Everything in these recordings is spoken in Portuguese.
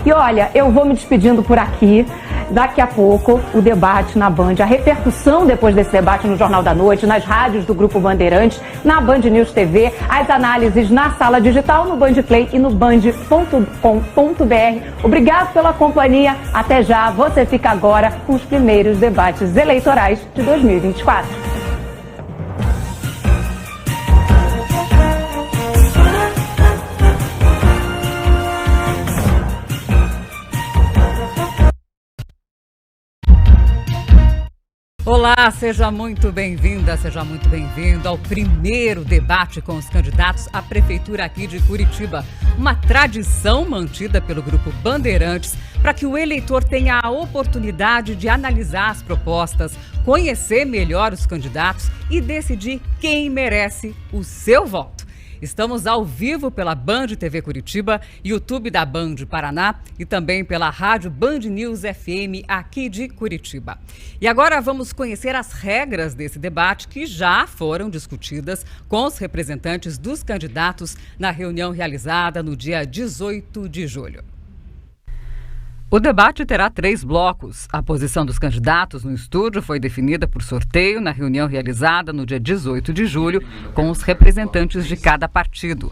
E olha, eu vou me despedindo por aqui. Daqui a pouco, o debate na Band, a repercussão depois desse debate no Jornal da Noite, nas rádios do Grupo Bandeirantes, na Band News TV, as análises na sala digital, no Band Play e no band.com.br. Obrigado pela companhia. Até já. Você fica agora com os primeiros debates eleitorais de 2024. Olá, seja muito bem-vinda, seja muito bem-vindo ao primeiro debate com os candidatos à Prefeitura aqui de Curitiba. Uma tradição mantida pelo Grupo Bandeirantes para que o eleitor tenha a oportunidade de analisar as propostas, conhecer melhor os candidatos e decidir quem merece o seu voto. Estamos ao vivo pela Band TV Curitiba, YouTube da Band Paraná e também pela rádio Band News FM aqui de Curitiba. E agora vamos conhecer as regras desse debate que já foram discutidas com os representantes dos candidatos na reunião realizada no dia 18 de julho. O debate terá 3 blocos. A posição dos candidatos no estúdio foi definida por sorteio na reunião realizada no dia 18 de julho com os representantes de cada partido.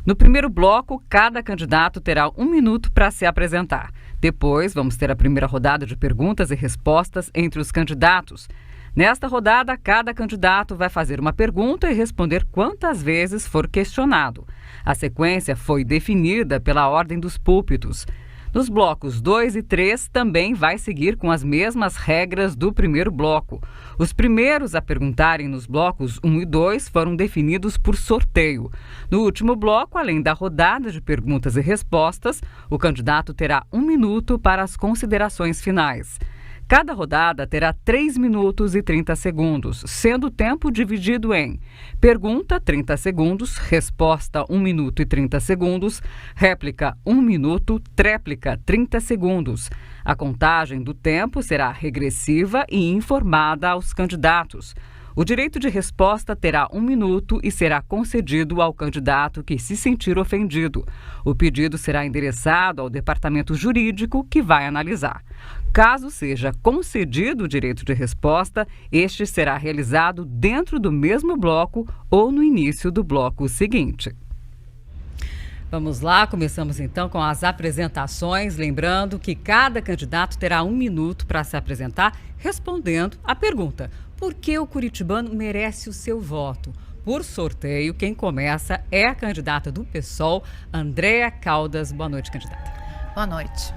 No primeiro bloco, cada candidato terá 1 minuto para se apresentar. Depois, vamos ter a primeira rodada de perguntas e respostas entre os candidatos. Nesta rodada, cada candidato vai fazer uma pergunta e responder quantas vezes for questionado. A sequência foi definida pela ordem dos púlpitos. Nos blocos 2 e 3 também vai seguir com as mesmas regras do primeiro bloco. Os primeiros a perguntarem nos blocos 1 e 2 foram definidos por sorteio. No último bloco, além da rodada de perguntas e respostas, o candidato terá 1 minuto para as considerações finais. Cada rodada terá 3 minutos e 30 segundos, sendo o tempo dividido em pergunta, 30 segundos, resposta, 1 minuto e 30 segundos, réplica, 1 minuto, tréplica, 30 segundos. A contagem do tempo será regressiva e informada aos candidatos. O direito de resposta terá 1 minuto e será concedido ao candidato que se sentir ofendido. O pedido será endereçado ao departamento jurídico que vai analisar. Caso seja concedido o direito de resposta, este será realizado dentro do mesmo bloco ou no início do bloco seguinte. Vamos lá, começamos então com as apresentações, lembrando que cada candidato terá 1 minuto para se apresentar, respondendo a pergunta: por que o curitibano merece o seu voto? Por sorteio, quem começa é a candidata do PSOL, Andréa Caldas. Boa noite, candidata. Boa noite.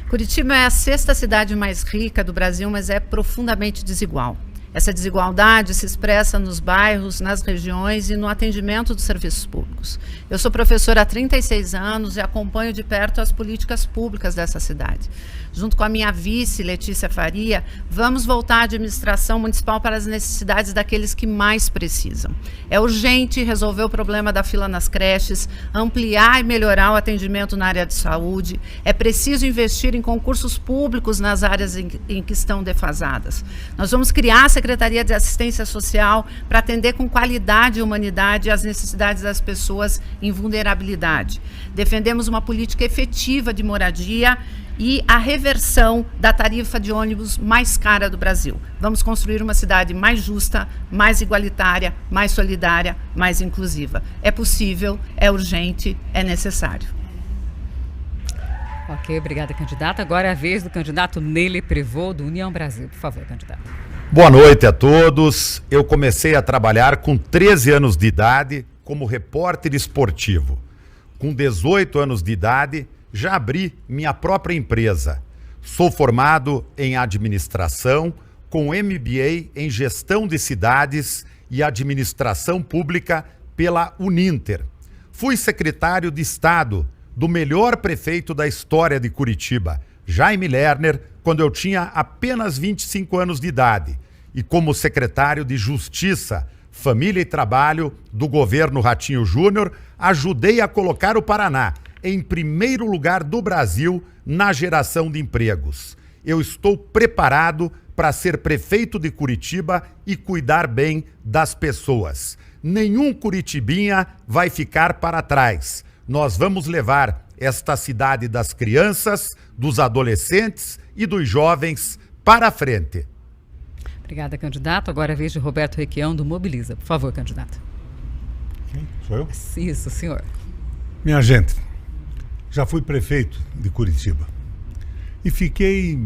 Curitiba é a 6ª cidade mais rica do Brasil, mas é profundamente desigual. Essa desigualdade se expressa nos bairros, nas regiões e no atendimento dos serviços públicos. Eu sou professora há 36 anos e acompanho de perto as políticas públicas dessa cidade. Junto com a minha vice, Letícia Faria, vamos voltar à administração municipal para as necessidades daqueles que mais precisam. É urgente resolver o problema da fila nas creches, ampliar e melhorar o atendimento na área de saúde. É preciso investir em concursos públicos nas áreas em que estão defasadas. Nós vamos criar a Secretaria de Assistência Social para atender com qualidade e humanidade as necessidades das pessoas em vulnerabilidade. Defendemos uma política efetiva de moradia e a reversão da tarifa de ônibus mais cara do Brasil. Vamos construir uma cidade mais justa, mais igualitária, mais solidária, mais inclusiva. É possível, é urgente, é necessário. Ok, obrigada, candidata. Agora é a vez do candidato Nele Prevot, do União Brasil. Por favor, candidato. Boa noite a todos. Eu comecei a trabalhar com 13 anos de idade como repórter esportivo. Com 18 anos de idade, já abri minha própria empresa. Sou formado em administração, com MBA em gestão de cidades e administração pública pela Uninter. Fui secretário de Estado do melhor prefeito da história de Curitiba, Jaime Lerner, quando eu tinha apenas 25 anos de idade. E como secretário de Justiça, Família e Trabalho do governo Ratinho Júnior, ajudei a colocar o Paraná em primeiro lugar do Brasil na geração de empregos. Eu estou preparado para ser prefeito de Curitiba e cuidar bem das pessoas. Nenhum curitibinha vai ficar para trás. Nós vamos levar esta cidade das crianças, dos adolescentes e dos jovens para a frente. Obrigada, candidato. Agora é a vez de Roberto Requião, do Mobiliza. Por favor, candidato. Quem? Sou eu? Isso, senhor. Minha gente, já fui prefeito de Curitiba e fiquei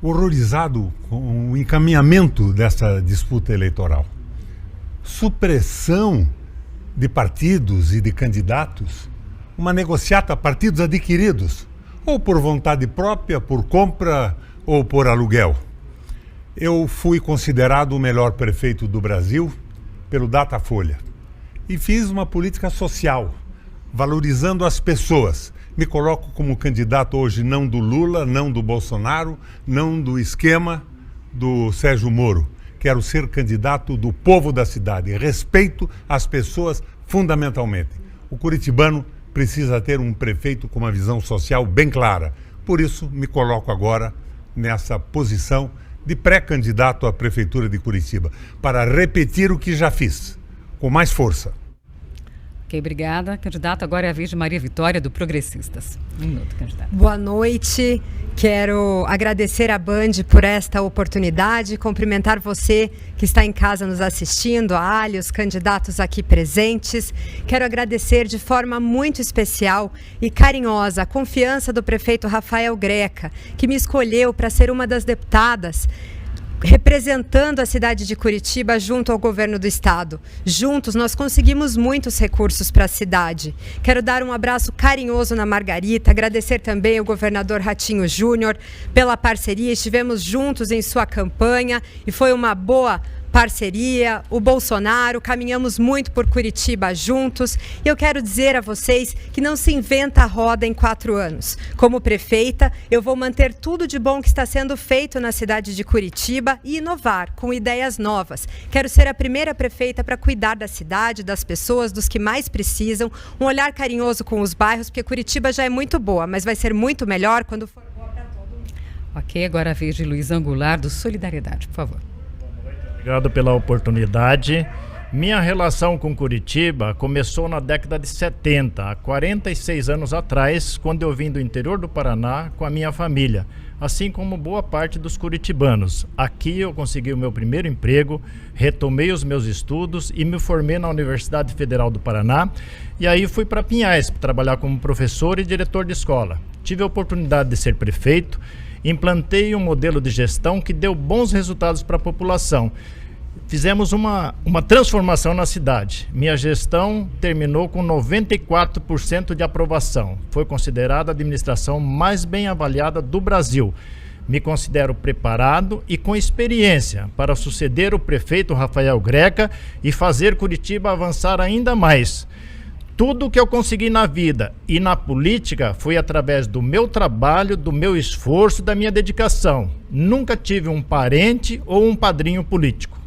horrorizado com o encaminhamento dessa disputa eleitoral. Supressão de partidos e de candidatos, uma negociata, partidos adquiridos, ou por vontade própria, por compra ou por aluguel. Eu fui considerado o melhor prefeito do Brasil pelo Datafolha e fiz uma política social, valorizando as pessoas. Me coloco como candidato hoje não do Lula, não do Bolsonaro, não do esquema do Sérgio Moro. Quero ser candidato do povo da cidade. Respeito as pessoas fundamentalmente. O curitibano precisa ter um prefeito com uma visão social bem clara. Por isso, me coloco agora nessa posição de pré-candidato à Prefeitura de Curitiba, para repetir o que já fiz, com mais força. Ok, obrigada. Candidato, agora é a vez de Maria Vitória, do Progressistas. Um minuto, candidato. Boa noite. Quero agradecer à Band por esta oportunidade, cumprimentar você que está em casa nos assistindo, a Ali, os candidatos aqui presentes. Quero agradecer de forma muito especial e carinhosa a confiança do prefeito Rafael Greca, que me escolheu para ser uma das deputadas representando a cidade de Curitiba junto ao governo do estado. Juntos nós conseguimos muitos recursos para a cidade. Quero dar um abraço carinhoso na Margarita, agradecer também ao governador Ratinho Júnior pela parceria. Estivemos juntos em sua campanha e foi uma boa parceria. O Bolsonaro, caminhamos muito por Curitiba juntos. E eu quero dizer a vocês que não se inventa a roda em 4 anos. Como prefeita, eu vou manter tudo de bom que está sendo feito na cidade de Curitiba e inovar com ideias novas. Quero ser a primeira prefeita para cuidar da cidade, das pessoas, dos que mais precisam. Um olhar carinhoso com os bairros, porque Curitiba já é muito boa, mas vai ser muito melhor quando for boa para todo mundo. Ok, agora a vez de Luiz Angular, do Solidariedade, por favor. Obrigado pela oportunidade. Minha relação com Curitiba começou na década de 70, há 46 anos atrás, quando eu vim do interior do Paraná com a minha família, assim como boa parte dos curitibanos. Aqui eu consegui o meu primeiro emprego, retomei os meus estudos e me formei na Universidade Federal do Paraná. E aí fui para Pinhais trabalhar como professor e diretor de escola. Tive a oportunidade de ser prefeito. Implantei um modelo de gestão que deu bons resultados para a população. Fizemos uma transformação na cidade. Minha gestão terminou com 94% de aprovação. Foi considerada a administração mais bem avaliada do Brasil. Me considero preparado e com experiência para suceder o prefeito Rafael Greca e fazer Curitiba avançar ainda mais. Tudo que eu consegui na vida e na política foi através do meu trabalho, do meu esforço, da minha dedicação. Nunca tive um parente ou um padrinho político.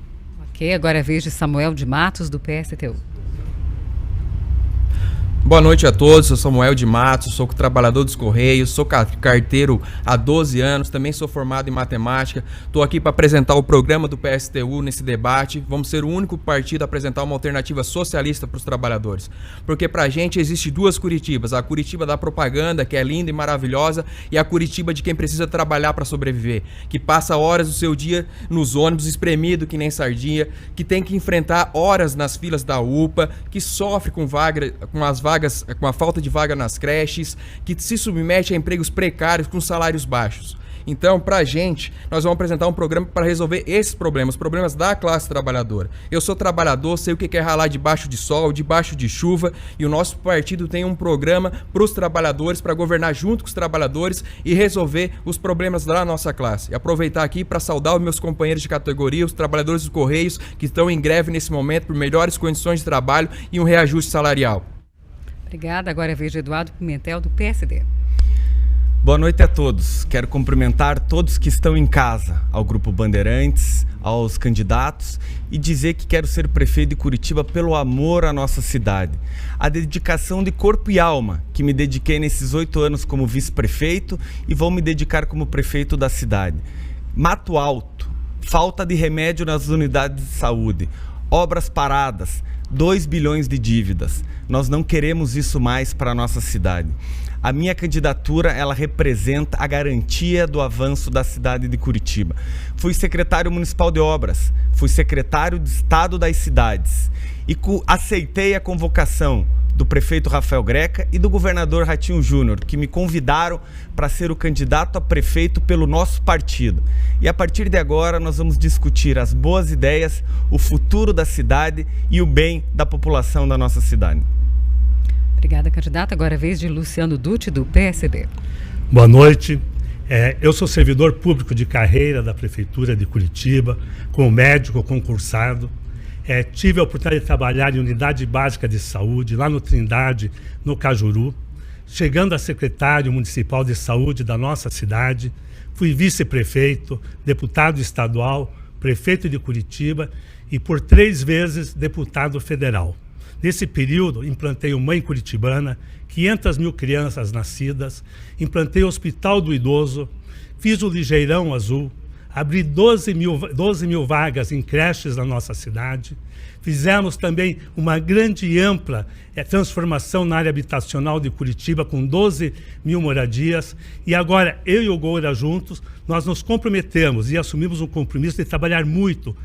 Ok, agora é a vez de Samuel de Matos, do PSTU. Boa noite a todos, eu sou Samuel de Matos, sou trabalhador dos Correios, sou carteiro há 12 anos, também sou formado em matemática, estou aqui para apresentar o programa do PSTU nesse debate. Vamos ser o único partido a apresentar uma alternativa socialista para os trabalhadores, porque para a gente existe 2 Curitibas, a Curitiba da propaganda, que é linda e maravilhosa, e a Curitiba de quem precisa trabalhar para sobreviver, que passa horas do seu dia nos ônibus espremido que nem sardinha, que tem que enfrentar horas nas filas da UPA, que sofre com a falta de vaga nas creches, que se submete a empregos precários com salários baixos. Então, pra gente, nós vamos apresentar um programa para resolver esses problemas, os problemas da classe trabalhadora. Eu sou trabalhador, sei o que é ralar debaixo de sol, debaixo de chuva, e o nosso partido tem um programa para os trabalhadores, para governar junto com os trabalhadores e resolver os problemas da nossa classe. E aproveitar aqui para saudar os meus companheiros de categoria, os trabalhadores dos Correios, que estão em greve nesse momento por melhores condições de trabalho e um reajuste salarial. Obrigada. Agora é a vez de Eduardo Pimentel, do PSD. Boa noite a todos. Quero cumprimentar todos que estão em casa, ao Grupo Bandeirantes, aos candidatos, e dizer que quero ser prefeito de Curitiba pelo amor à nossa cidade. A dedicação de corpo e alma que me dediquei nesses 8 anos como vice-prefeito e vou me dedicar como prefeito da cidade. Mato Alto, falta de remédio nas unidades de saúde. obras paradas, 2 bilhões de dívidas. Nós não queremos isso mais para a nossa cidade. A minha candidatura, ela representa a garantia do avanço da cidade de Curitiba. Fui secretário municipal de obras, fui secretário de Estado das cidades e aceitei a convocação do prefeito Rafael Greca e do governador Ratinho Júnior, que me convidaram para ser o candidato a prefeito pelo nosso partido. E a partir de agora nós vamos discutir as boas ideias, o futuro da cidade e o bem da população da nossa cidade. Obrigada, candidato. Agora é a vez de Luciano Dutti, do PSB. Boa noite. Eu sou servidor público de carreira da Prefeitura de Curitiba, como médico concursado. Tive a oportunidade de trabalhar em unidade básica de saúde, lá no Trindade, no Cajuru. Chegando a secretário municipal de saúde da nossa cidade, fui vice-prefeito, deputado estadual, prefeito de Curitiba e por 3 vezes deputado federal. Nesse período, implantei o Mãe Curitibana, 500 mil crianças nascidas, implantei o Hospital do Idoso, fiz o Ligeirão Azul, abri 12 mil vagas em creches na nossa cidade, fizemos também uma grande e ampla transformação na área habitacional de Curitiba, com 12 mil moradias, e agora eu e o Goura juntos, nós nos comprometemos e assumimos um compromisso de trabalhar muito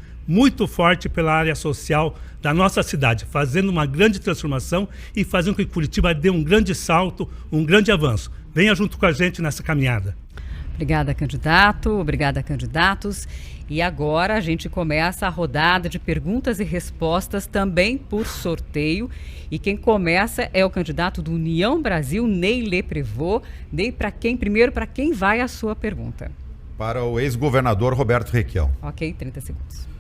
forte pela área social da nossa cidade, fazendo uma grande transformação e fazendo com que Curitiba dê um grande salto, um grande avanço. Venha junto com a gente nessa caminhada. Obrigada, candidato. Obrigada, candidatos. E agora a gente começa a rodada de perguntas e respostas também por sorteio. E quem começa é o candidato do União Brasil, Ney Leprevot. Ney, primeiro, para quem vai a sua pergunta? Para o ex-governador Roberto Requião. Ok, 30 segundos.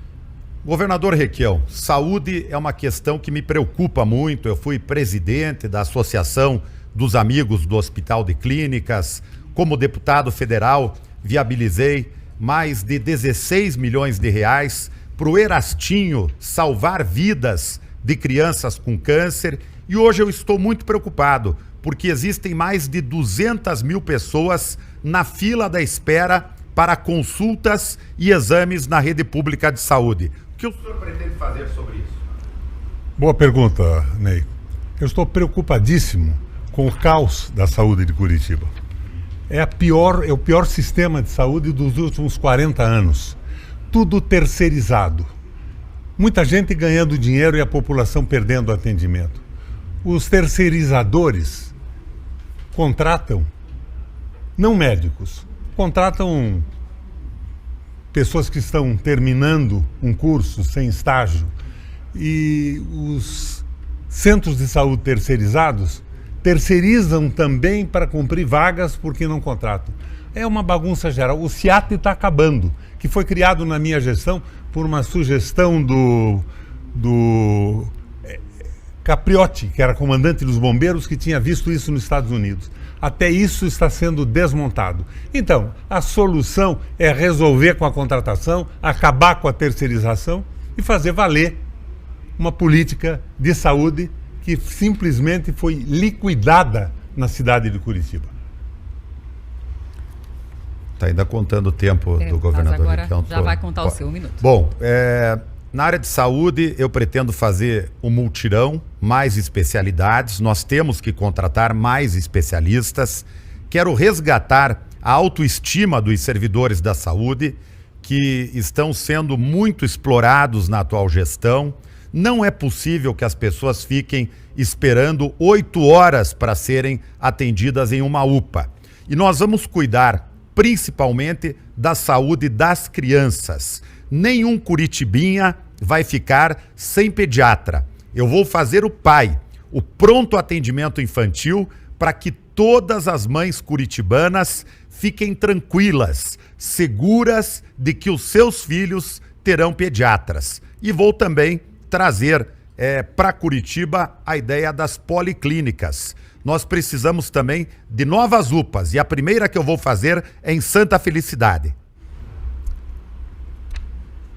Governador Requião, saúde é uma questão que me preocupa muito. Eu fui presidente da Associação dos Amigos do Hospital de Clínicas. Como deputado federal, viabilizei mais de 16 milhões de reais para o Erastinho salvar vidas de crianças com câncer. E hoje eu estou muito preocupado, porque existem mais de 200 mil pessoas na fila da espera para consultas e exames na rede pública de saúde. O que o senhor pretende fazer sobre isso? Boa pergunta, Ney. Eu estou preocupadíssimo com o caos da saúde de Curitiba. É o pior sistema de saúde dos últimos 40 anos. Tudo terceirizado. Muita gente ganhando dinheiro e a população perdendo atendimento. Os terceirizadores contratam, não médicos, contratam pessoas que estão terminando um curso sem estágio, e os centros de saúde terceirizados terceirizam também para cumprir vagas porque não contratam. É uma bagunça geral. O CIAT está acabando, que foi criado na minha gestão por uma sugestão do Capriotti, que era comandante dos bombeiros, que tinha visto isso nos Estados Unidos. Até isso está sendo desmontado. Então, a solução é resolver com a contratação, acabar com a terceirização e fazer valer uma política de saúde que simplesmente foi liquidada na cidade de Curitiba. Está ainda contando o tempo do governador. Mas agora já vai contar o seu minuto. Bom, na área de saúde, eu pretendo fazer um multirão, mais especialidades. Nós temos que contratar mais especialistas. Quero resgatar a autoestima dos servidores da saúde, que estão sendo muito explorados na atual gestão. Não é possível que as pessoas fiquem esperando 8 horas para serem atendidas em uma UPA. E nós vamos cuidar principalmente da saúde das crianças. Nenhum curitibinha vai ficar sem pediatra. Eu vou fazer o PAI, o pronto atendimento infantil, para que todas as mães curitibanas fiquem tranquilas, seguras de que os seus filhos terão pediatras. E vou também trazer para Curitiba a ideia das policlínicas. Nós precisamos também de novas UPAs, e a primeira que eu vou fazer é em Santa Felicidade.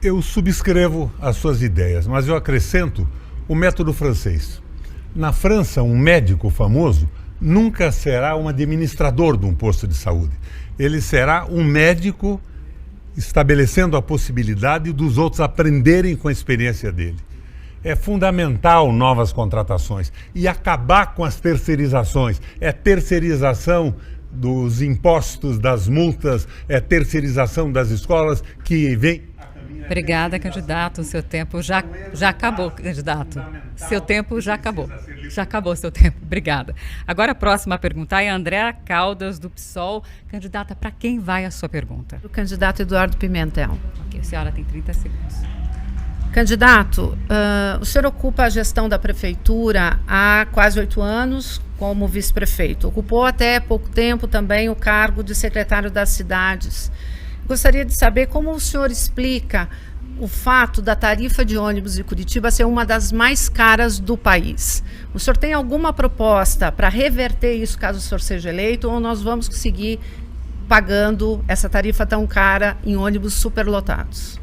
Eu subscrevo as suas ideias, mas eu acrescento o método francês. Na França, um médico famoso nunca será um administrador de um posto de saúde. Ele será um médico estabelecendo a possibilidade dos outros aprenderem com a experiência dele. É fundamental novas contratações e acabar com as terceirizações. É terceirização dos impostos, das multas, é terceirização das escolas que vem... Obrigada, candidato. O seu tempo já acabou, candidato. Seu tempo já acabou. Já acabou seu tempo. Obrigada. Agora a próxima a perguntar é a Andréa Caldas, do PSOL. Candidata, para quem vai a sua pergunta? O candidato Eduardo Pimentel. Ok, a senhora tem 30 segundos. Candidato, o senhor ocupa a gestão da prefeitura há quase 8 anos como vice-prefeito. Ocupou até pouco tempo também o cargo de secretário das cidades. Gostaria de saber como o senhor explica o fato da tarifa de ônibus de Curitiba ser uma das mais caras do país. O senhor tem alguma proposta para reverter isso caso o senhor seja eleito, ou nós vamos seguir pagando essa tarifa tão cara em ônibus superlotados?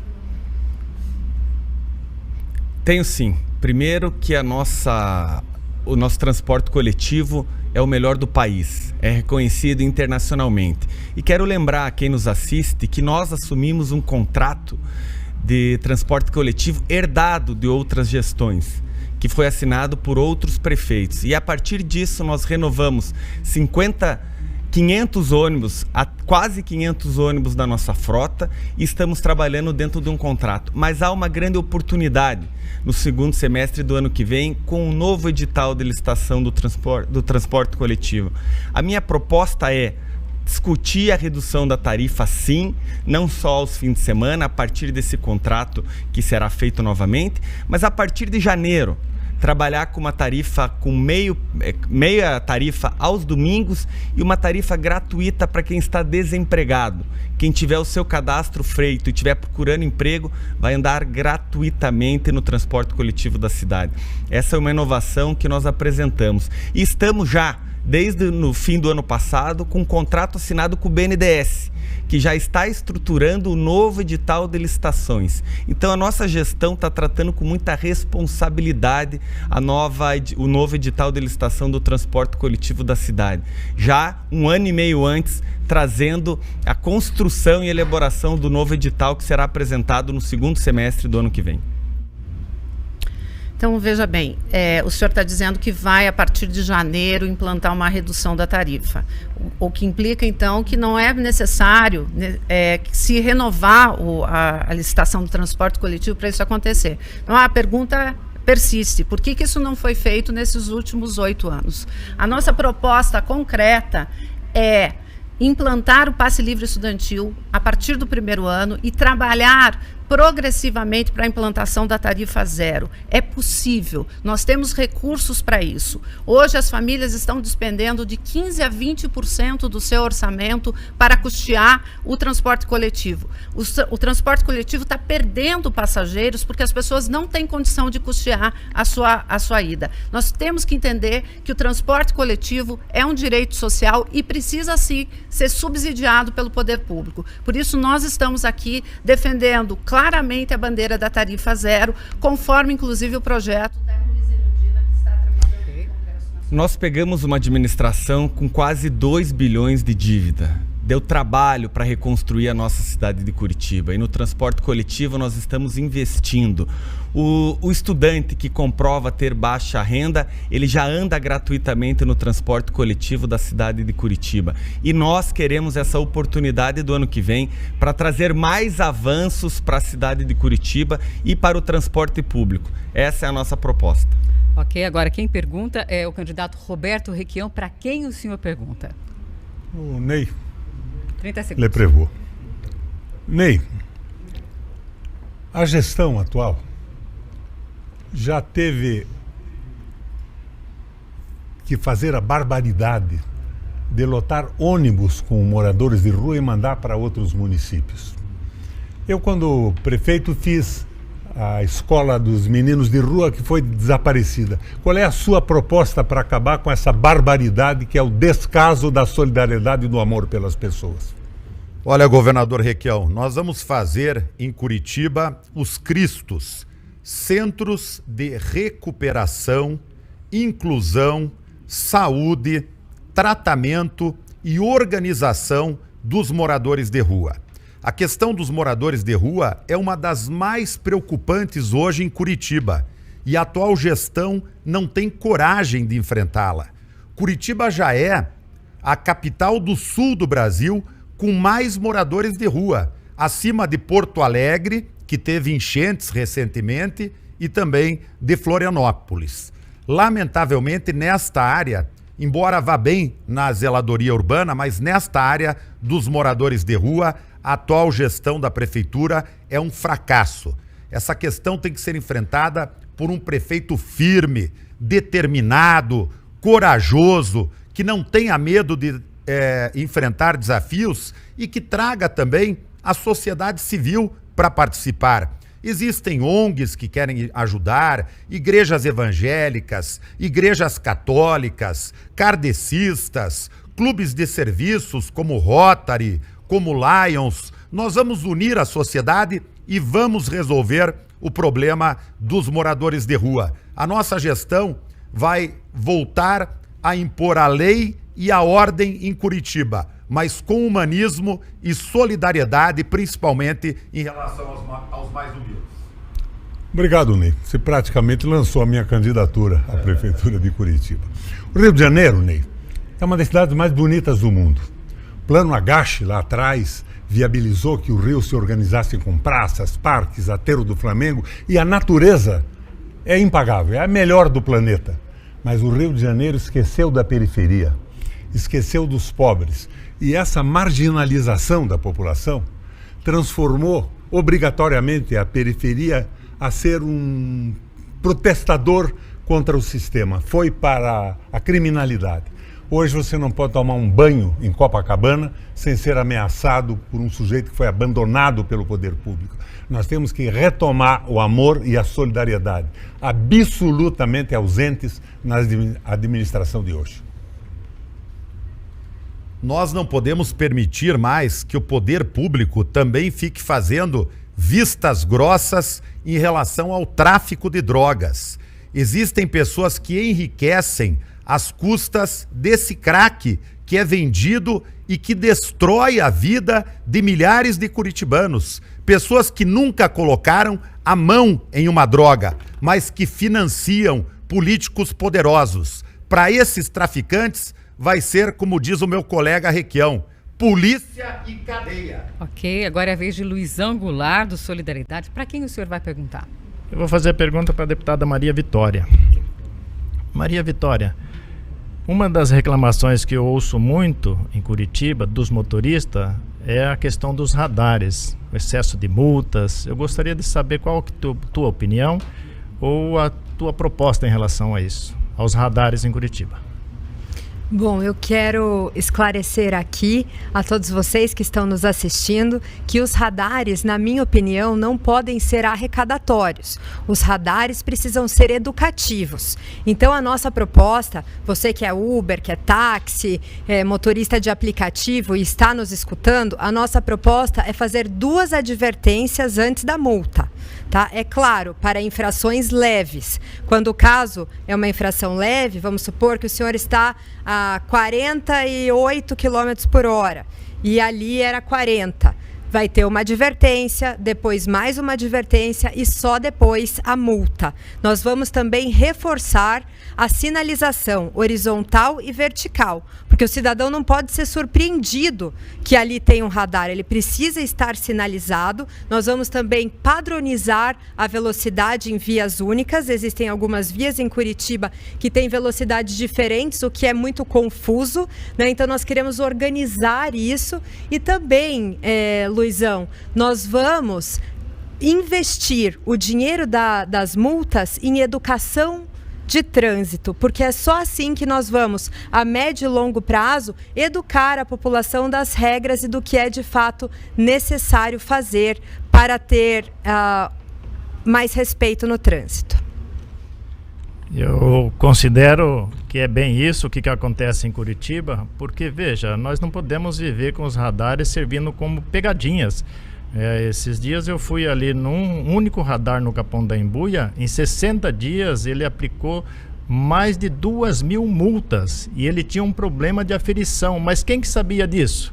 Tenho sim. Primeiro que o nosso transporte coletivo é o melhor do país, é reconhecido internacionalmente. E quero lembrar a quem nos assiste que nós assumimos um contrato de transporte coletivo herdado de outras gestões, que foi assinado por outros prefeitos. E a partir disso nós renovamos 500 ônibus, quase 500 ônibus da nossa frota, e estamos trabalhando dentro de um contrato. Mas há uma grande oportunidade no segundo semestre do ano que vem com um novo edital de licitação do transporte coletivo. A minha proposta é discutir a redução da tarifa, sim, não só aos fins de semana, a partir desse contrato que será feito novamente, mas a partir de janeiro. Trabalhar com uma tarifa com meia tarifa aos domingos e uma tarifa gratuita para quem está desempregado. Quem tiver o seu cadastro feito e estiver procurando emprego, vai andar gratuitamente no transporte coletivo da cidade. Essa é uma inovação que nós apresentamos. E estamos já, desde o fim do ano passado, com um contrato assinado com o BNDES, que já está estruturando o novo edital de licitações. Então a nossa gestão está tratando com muita responsabilidade o novo edital de licitação do transporte coletivo da cidade. Já 1 ano e meio antes, trazendo a construção e elaboração do novo edital que será apresentado no segundo semestre do ano que vem. Então, veja bem, o senhor está dizendo que vai, a partir de janeiro, implantar uma redução da tarifa. O que implica, então, que não é necessário se renovar a licitação do transporte coletivo para isso acontecer. Então, a pergunta persiste. Por que isso não foi feito nesses últimos 8 anos? A nossa proposta concreta é implantar o passe livre estudantil a partir do 1º ano e trabalhar progressivamente para a implantação da tarifa zero. É possível, nós temos recursos para isso. Hoje as famílias estão despendendo de 15% a 20% do seu orçamento para custear o transporte coletivo. O transporte coletivo está perdendo passageiros porque as pessoas não têm condição de custear a sua ida. Nós temos que entender que o transporte coletivo é um direito social e precisa, sim, ser subsidiado pelo poder público. Por isso, nós estamos aqui defendendo claramente a bandeira da tarifa zero, conforme, inclusive, o projeto da Luísa Erundina, que está tramitando no Congresso Nacional. Nós pegamos uma administração com quase 2 bilhões de dívida. Deu trabalho para reconstruir a nossa cidade de Curitiba. E no transporte coletivo nós estamos investindo. O estudante que comprova ter baixa renda, ele já anda gratuitamente no transporte coletivo da cidade de Curitiba. E nós queremos essa oportunidade do ano que vem para trazer mais avanços para a cidade de Curitiba e para o transporte público. Essa é a nossa proposta. Ok, agora quem pergunta é o candidato Roberto Requião. Para quem o senhor pergunta? O Ney. 30 segundos. Leprevô. Ney, a gestão atual já teve que fazer a barbaridade de lotar ônibus com moradores de rua e mandar para outros municípios. Eu, quando prefeito, fiz a escola dos meninos de rua que foi desaparecida. Qual é a sua proposta para acabar com essa barbaridade que é o descaso da solidariedade e do amor pelas pessoas? Olha, governador Requião, nós vamos fazer em Curitiba os Cristos, centros de recuperação, inclusão, saúde, tratamento e organização dos moradores de rua. A questão dos moradores de rua é uma das mais preocupantes hoje em Curitiba. e a atual gestão não tem coragem de enfrentá-la. Curitiba já é a capital do sul do Brasil com mais moradores de rua, acima de Porto Alegre, que teve enchentes recentemente, e também de Florianópolis. Lamentavelmente, nesta área, embora vá bem na zeladoria urbana, mas nesta área dos moradores de rua, a atual gestão da prefeitura é um fracasso. Essa questão tem que ser enfrentada por um prefeito firme, determinado, corajoso, que não tenha medo de enfrentar desafios e que traga também a sociedade civil para participar. Existem ONGs que querem ajudar, igrejas evangélicas, igrejas católicas, kardecistas, clubes de serviços como Rotary, como Lions. Nós vamos unir a sociedade e vamos resolver o problema dos moradores de rua. A nossa gestão vai voltar a impor a lei e a ordem em Curitiba, mas com humanismo e solidariedade, principalmente em relação aos mais humildes. Obrigado, Ney. Você praticamente lançou a minha candidatura à Prefeitura de Curitiba. O Rio de Janeiro, Ney, é uma das cidades mais bonitas do mundo. O Plano Agache, lá atrás, viabilizou que o Rio se organizasse com praças, parques, aterro do Flamengo, e a natureza é impagável, é a melhor do planeta. Mas o Rio de Janeiro esqueceu da periferia, esqueceu dos pobres. E essa marginalização da população transformou obrigatoriamente a periferia a ser um protestador contra o sistema. Foi para a criminalidade. Hoje você não pode tomar um banho em Copacabana sem ser ameaçado por um sujeito que foi abandonado pelo poder público. Nós temos que retomar o amor e a solidariedade, absolutamente ausentes na administração de hoje. Nós não podemos permitir mais que o poder público também fique fazendo vistas grossas em relação ao tráfico de drogas. Existem pessoas que enriquecem às custas desse crack que é vendido e que destrói a vida de milhares de curitibanos. Pessoas que nunca colocaram a mão em uma droga, mas que financiam políticos poderosos. Para esses traficantes, vai ser, como diz o meu colega Requião, polícia e cadeia. Ok, agora é a vez de Luizão Goulart, do Solidariedade. Para quem o senhor vai perguntar? Eu vou fazer a pergunta para a deputada Maria Vitória. Maria Vitória, uma das reclamações que eu ouço muito em Curitiba dos motoristas é a questão dos radares, o excesso de multas. Eu gostaria de saber qual é a tua opinião ou a tua proposta em relação a isso, aos radares em Curitiba. Bom, eu quero esclarecer aqui a todos vocês que estão nos assistindo que os radares, na minha opinião, não podem ser arrecadatórios. Os radares precisam ser educativos. Então, a nossa proposta, você que é Uber, que é táxi, motorista de aplicativo e está nos escutando, a nossa proposta é fazer 2 advertências antes da multa. Tá? É claro, para infrações leves. Quando o caso é uma infração leve, vamos supor que o senhor está a 48 km por hora e ali era 40. Vai ter uma advertência, depois mais uma advertência e só depois a multa. Nós vamos também reforçar a sinalização horizontal e vertical, porque o cidadão não pode ser surpreendido que ali tem um radar, ele precisa estar sinalizado. Nós vamos também padronizar a velocidade em vias únicas. Existem algumas vias em Curitiba que têm velocidades diferentes, o que é muito confuso, né? Então nós queremos organizar isso e também, Luizão, nós vamos investir o dinheiro das multas em educação de trânsito, porque é só assim que nós vamos, a médio e longo prazo, educar a população das regras e do que é de fato necessário fazer para ter mais respeito no trânsito. Eu considero que é bem isso que acontece em Curitiba, porque, veja, nós não podemos viver com os radares servindo como pegadinhas. Esses dias eu fui ali num único radar no Capão da Embuia, em 60 dias ele aplicou mais de 2.000 multas e ele tinha um problema de aferição, mas quem que sabia disso?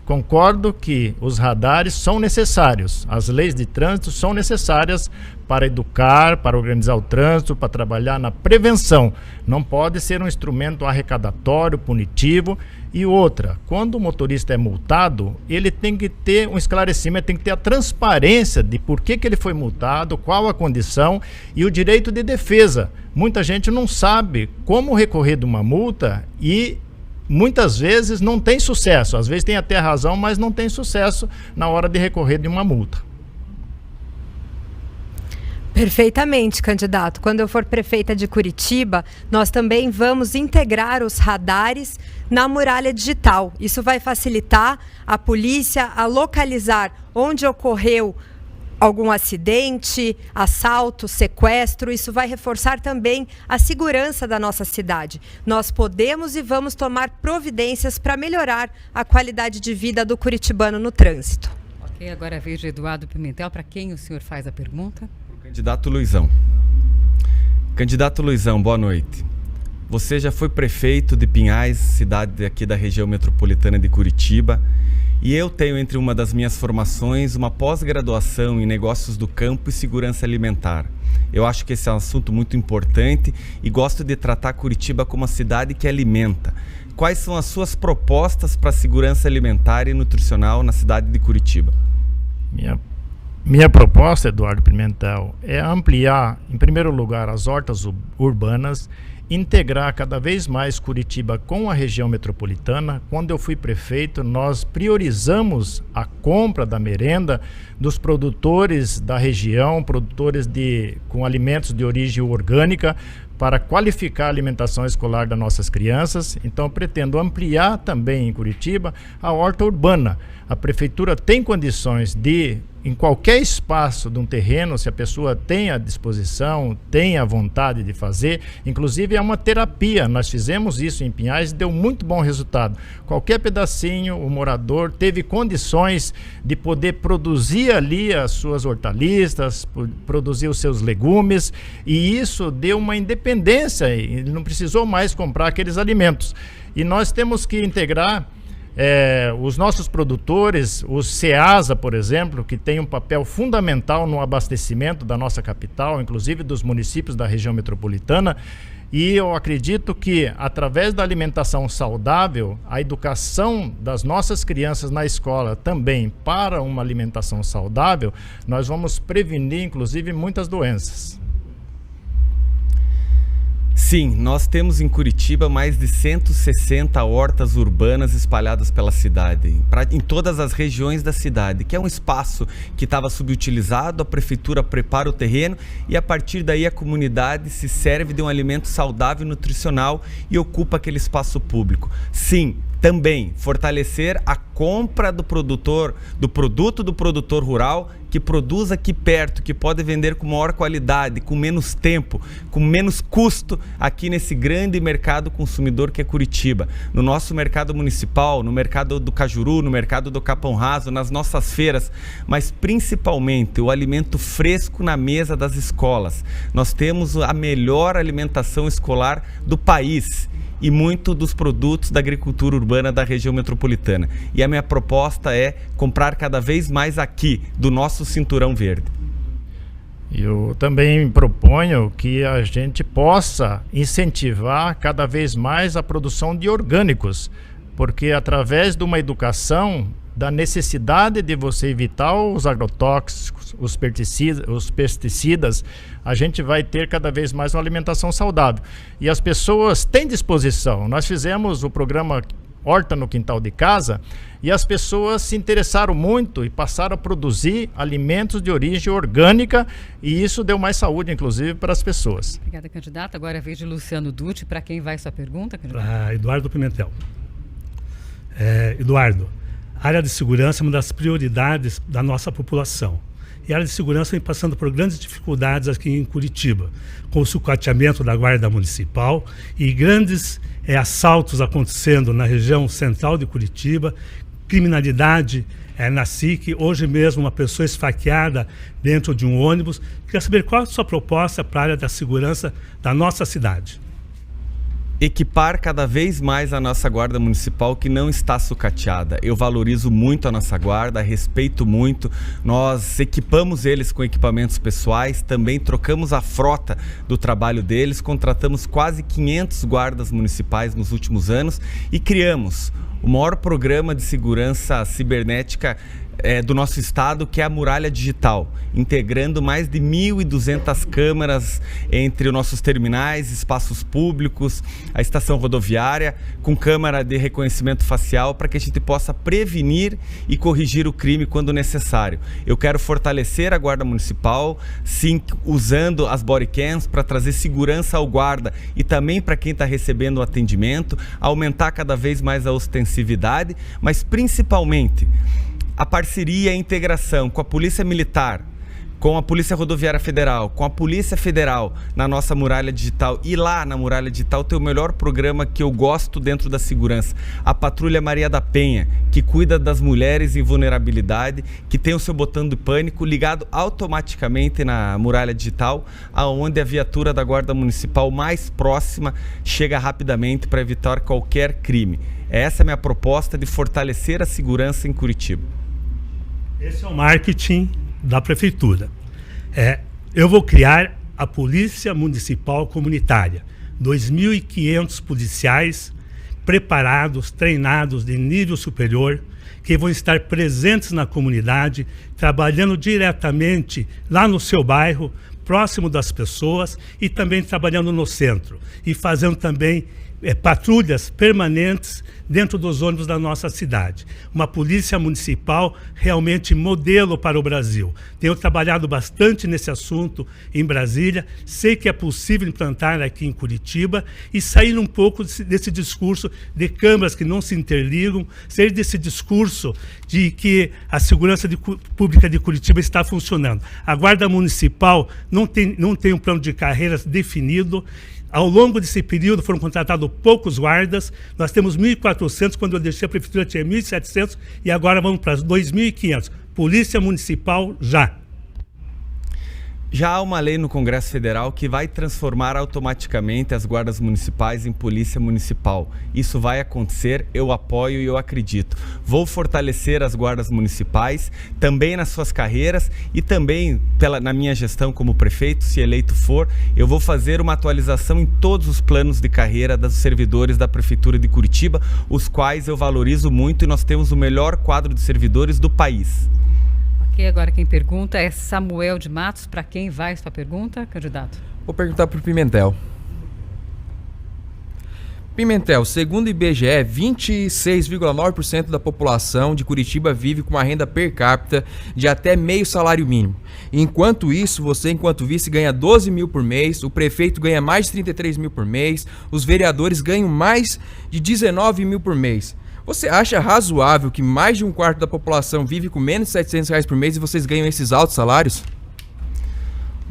Concordo que os radares são necessários, as leis de trânsito são necessárias para educar, para organizar o trânsito, para trabalhar na prevenção. Não pode ser um instrumento arrecadatório, punitivo. E outra, quando o motorista é multado, ele tem que ter um esclarecimento, tem que ter a transparência de por que ele foi multado, qual a condição e o direito de defesa. Muita gente não sabe como recorrer de uma multa e muitas vezes não tem sucesso. Às vezes tem até razão, mas não tem sucesso na hora de recorrer de uma multa. Perfeitamente, candidato. Quando eu for prefeita de Curitiba, nós também vamos integrar os radares na muralha digital. Isso vai facilitar a polícia a localizar onde ocorreu algum acidente, assalto, sequestro. Isso vai reforçar também a segurança da nossa cidade. Nós podemos e vamos tomar providências para melhorar a qualidade de vida do curitibano no trânsito. Ok, agora é a vez de Eduardo Pimentel. Para quem o senhor faz a pergunta? Candidato Luizão. Candidato Luizão, boa noite. Você já foi prefeito de Pinhais, cidade aqui da região metropolitana de Curitiba, e eu tenho entre uma das minhas formações uma pós-graduação em negócios do campo e segurança alimentar. Eu acho que esse é um assunto muito importante e gosto de tratar Curitiba como uma cidade que alimenta. Quais são as suas propostas para a segurança alimentar e nutricional na cidade de Curitiba? Minha proposta, Eduardo Pimentel, é ampliar, em primeiro lugar, as hortas urbanas, integrar cada vez mais Curitiba com a região metropolitana. Quando eu fui prefeito, nós priorizamos a compra da merenda dos produtores da região, produtores com alimentos de origem orgânica, para qualificar a alimentação escolar das nossas crianças. Então, eu pretendo ampliar também em Curitiba a horta urbana. A prefeitura tem condições de, em qualquer espaço de um terreno, se a pessoa tem a disposição, tem a vontade de fazer, inclusive é uma terapia. Nós fizemos isso em Pinhais e deu muito bom resultado. Qualquer pedacinho, o morador teve condições de poder produzir ali as suas hortaliças, produzir os seus legumes, e isso deu uma independência, ele não precisou mais comprar aqueles alimentos. E nós temos que integrar os nossos produtores, o Ceasa, por exemplo, que tem um papel fundamental no abastecimento da nossa capital, inclusive dos municípios da região metropolitana, e eu acredito que, através da alimentação saudável, a educação das nossas crianças na escola também para uma alimentação saudável, nós vamos prevenir, inclusive, muitas doenças. Sim, nós temos em Curitiba mais de 160 hortas urbanas espalhadas pela cidade, em todas as regiões da cidade, que é um espaço que estava subutilizado, a prefeitura prepara o terreno e a partir daí a comunidade se serve de um alimento saudável e nutricional e ocupa aquele espaço público. Sim, também fortalecer a compra do produto do produtor rural que produz aqui perto, que pode vender com maior qualidade, com menos tempo, com menos custo aqui nesse grande mercado consumidor que é Curitiba. No nosso mercado municipal, no mercado do Cajuru, no mercado do Capão Raso, nas nossas feiras, mas principalmente o alimento fresco na mesa das escolas. Nós temos a melhor alimentação escolar do país e muito dos produtos da agricultura urbana da região metropolitana. E a minha proposta é comprar cada vez mais aqui, do nosso cinturão verde. Eu também proponho que a gente possa incentivar cada vez mais a produção de orgânicos, porque através de uma educação da necessidade de você evitar os agrotóxicos, os pesticidas, a gente vai ter cada vez mais uma alimentação saudável. E as pessoas têm disposição. Nós fizemos o programa Horta no Quintal de Casa e as pessoas se interessaram muito e passaram a produzir alimentos de origem orgânica e isso deu mais saúde, inclusive, para as pessoas. Obrigada, candidato. Agora é a vez de Luciano Dutti. Para quem vai sua pergunta, candidato? Para Eduardo Pimentel. Eduardo, a área de segurança é uma das prioridades da nossa população. E a área de segurança vem passando por grandes dificuldades aqui em Curitiba, com o sucateamento da Guarda Municipal e grandes assaltos acontecendo na região central de Curitiba, criminalidade na SIC, hoje mesmo uma pessoa esfaqueada dentro de um ônibus. Queria saber qual é a sua proposta para a área da segurança da nossa cidade. equipar cada vez mais a nossa guarda municipal, que não está sucateada. Eu valorizo muito a nossa guarda, respeito muito. Nós equipamos eles com equipamentos pessoais, também trocamos a frota do trabalho deles, contratamos quase 500 guardas municipais nos últimos anos e criamos o maior programa de segurança cibernética do nosso estado, que é a Muralha Digital, integrando mais de 1.200 câmeras entre os nossos terminais, espaços públicos, a estação rodoviária, com câmera de reconhecimento facial, para que a gente possa prevenir e corrigir o crime quando necessário. Eu quero fortalecer a Guarda Municipal, sim, usando as bodycams para trazer segurança ao guarda e também para quem está recebendo o atendimento, aumentar cada vez mais a ostensividade, mas principalmente a parceria e a integração com a Polícia Militar, com a Polícia Rodoviária Federal, com a Polícia Federal na nossa Muralha Digital. E lá na Muralha Digital tem o melhor programa que eu gosto dentro da segurança, a Patrulha Maria da Penha, que cuida das mulheres em vulnerabilidade, que tem o seu botão de pânico ligado automaticamente na Muralha Digital, aonde a viatura da Guarda Municipal mais próxima chega rapidamente para evitar qualquer crime. Essa é a minha proposta de fortalecer a segurança em Curitiba. Esse é o marketing da prefeitura. Eu vou criar a Polícia Municipal Comunitária. 2.500 policiais preparados, treinados de nível superior, que vão estar presentes na comunidade, trabalhando diretamente lá no seu bairro, próximo das pessoas, e também trabalhando no centro. E fazendo também patrulhas permanentes dentro dos ônibus da nossa cidade. Uma polícia municipal realmente modelo para o Brasil. Tenho trabalhado bastante nesse assunto em Brasília, sei que é possível implantar aqui em Curitiba e sair um pouco desse discurso de câmaras que não se interligam, sair desse discurso de que a segurança pública de Curitiba está funcionando. A Guarda Municipal não tem um plano de carreiras definido. Ao longo desse período foram contratados poucos guardas, nós temos 1.400, quando eu deixei a prefeitura tinha 1.700 e agora vamos para 2.500. Polícia Municipal já. Já há uma lei no Congresso Federal que vai transformar automaticamente as guardas municipais em polícia municipal. Isso vai acontecer, eu apoio e eu acredito. Vou fortalecer as guardas municipais, também nas suas carreiras e também na minha gestão como prefeito, se eleito for, eu vou fazer uma atualização em todos os planos de carreira dos servidores da Prefeitura de Curitiba, os quais eu valorizo muito, e nós temos o melhor quadro de servidores do país. Ok, agora quem pergunta é Samuel de Matos. Para quem vai essa pergunta, candidato? Vou perguntar para o Pimentel. Pimentel, segundo o IBGE, 26,9% da população de Curitiba vive com uma renda per capita de até meio salário mínimo. Enquanto isso, você, enquanto vice, ganha 12 mil por mês, o prefeito ganha mais de 33 mil por mês, os vereadores ganham mais de 19 mil por mês. Você acha razoável que mais de um quarto da população vive com menos de R$700 por mês e vocês ganham esses altos salários?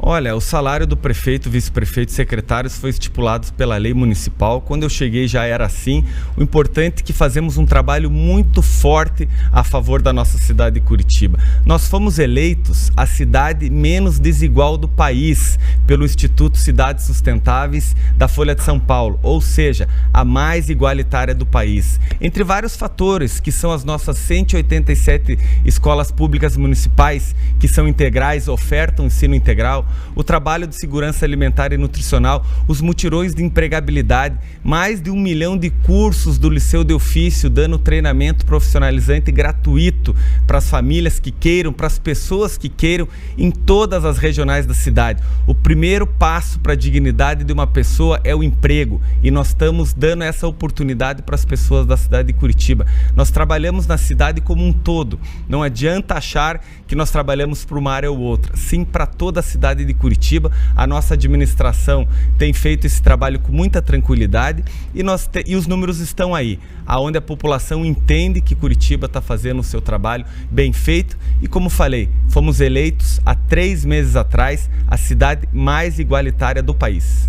Olha, o salário do prefeito, vice-prefeito e secretários foi estipulado pela lei municipal. Quando eu cheguei já era assim. O importante é que fazemos um trabalho muito forte a favor da nossa cidade de Curitiba. Nós fomos eleitos a cidade menos desigual do país pelo Instituto Cidades Sustentáveis da Folha de São Paulo, ou seja, a mais igualitária do país. Entre vários fatores, que são as nossas 187 escolas públicas municipais, que são integrais, ofertam ensino integral, o trabalho de segurança alimentar e nutricional, os mutirões de empregabilidade, mais de 1 milhão de cursos do Liceu de Ofício, dando treinamento profissionalizante gratuito para as famílias que queiram, para as pessoas que queiram, em todas as regionais da cidade. O primeiro passo para a dignidade de uma pessoa é o emprego, e nós estamos dando essa oportunidade para as pessoas da cidade de Curitiba. Nós trabalhamos na cidade como um todo, não adianta achar que nós trabalhamos para uma área ou outra, sim para toda a cidade de Curitiba. A nossa administração tem feito esse trabalho com muita tranquilidade e os números estão aí, aonde a população entende que Curitiba está fazendo o seu trabalho bem feito e, como falei, fomos eleitos há 3 meses atrás a cidade mais igualitária do país.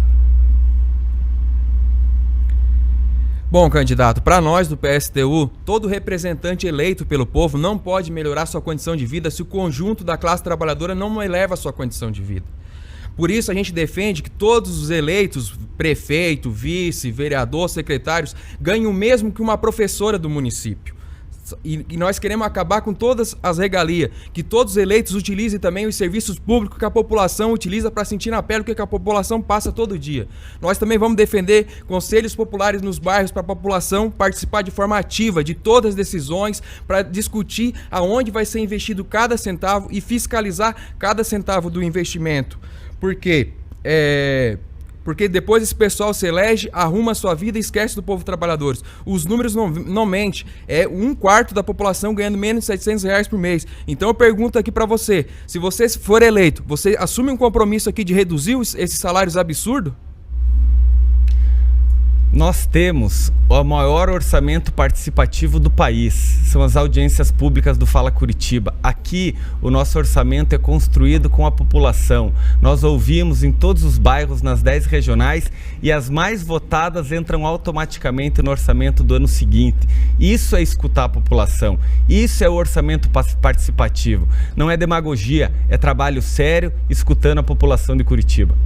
Bom, candidato, para nós do PSTU, todo representante eleito pelo povo não pode melhorar sua condição de vida se o conjunto da classe trabalhadora não eleva a sua condição de vida. Por isso a gente defende que todos os eleitos, prefeito, vice, vereador, secretários, ganhem o mesmo que uma professora do município. E nós queremos acabar com todas as regalias, que todos os eleitos utilizem também os serviços públicos que a população utiliza para sentir na pele o que a população passa todo dia. Nós também vamos defender conselhos populares nos bairros para a população participar de forma ativa de todas as decisões, para discutir aonde vai ser investido cada centavo e fiscalizar cada centavo do investimento. Por quê? Porque depois esse pessoal se elege, arruma a sua vida e esquece do povo trabalhador. Os números não mentem. É 1/4 da população ganhando menos de R$700 por mês. Então eu pergunto aqui para você, se você for eleito, você assume um compromisso aqui de reduzir esses salários absurdos? Nós temos o maior orçamento participativo do país, são as audiências públicas do Fala Curitiba. Aqui o nosso orçamento é construído com a população. Nós ouvimos em todos os bairros, nas 10 regionais, e as mais votadas entram automaticamente no orçamento do ano seguinte. Isso é escutar a população, isso é o orçamento participativo. Não é demagogia, é trabalho sério, escutando a população de Curitiba.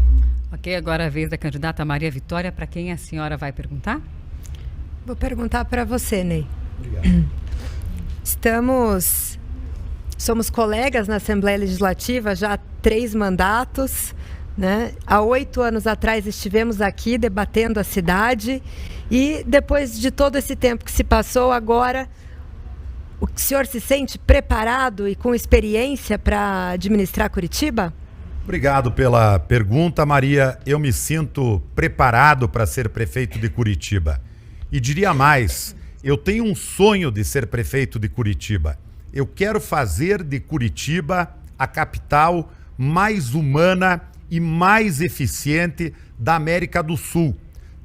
Ok, agora a vez da candidata Maria Vitória. Para quem a senhora vai perguntar? Vou perguntar para você, Ney. Obrigado. Somos colegas na Assembleia Legislativa já há 3 mandatos, né? Há 8 anos atrás estivemos aqui debatendo a cidade e depois de todo esse tempo que se passou, agora o senhor se sente preparado e com experiência para administrar Curitiba? Obrigado pela pergunta, Maria. Eu me sinto preparado para ser prefeito de Curitiba. E diria mais, eu tenho um sonho de ser prefeito de Curitiba. Eu quero fazer de Curitiba a capital mais humana e mais eficiente da América do Sul.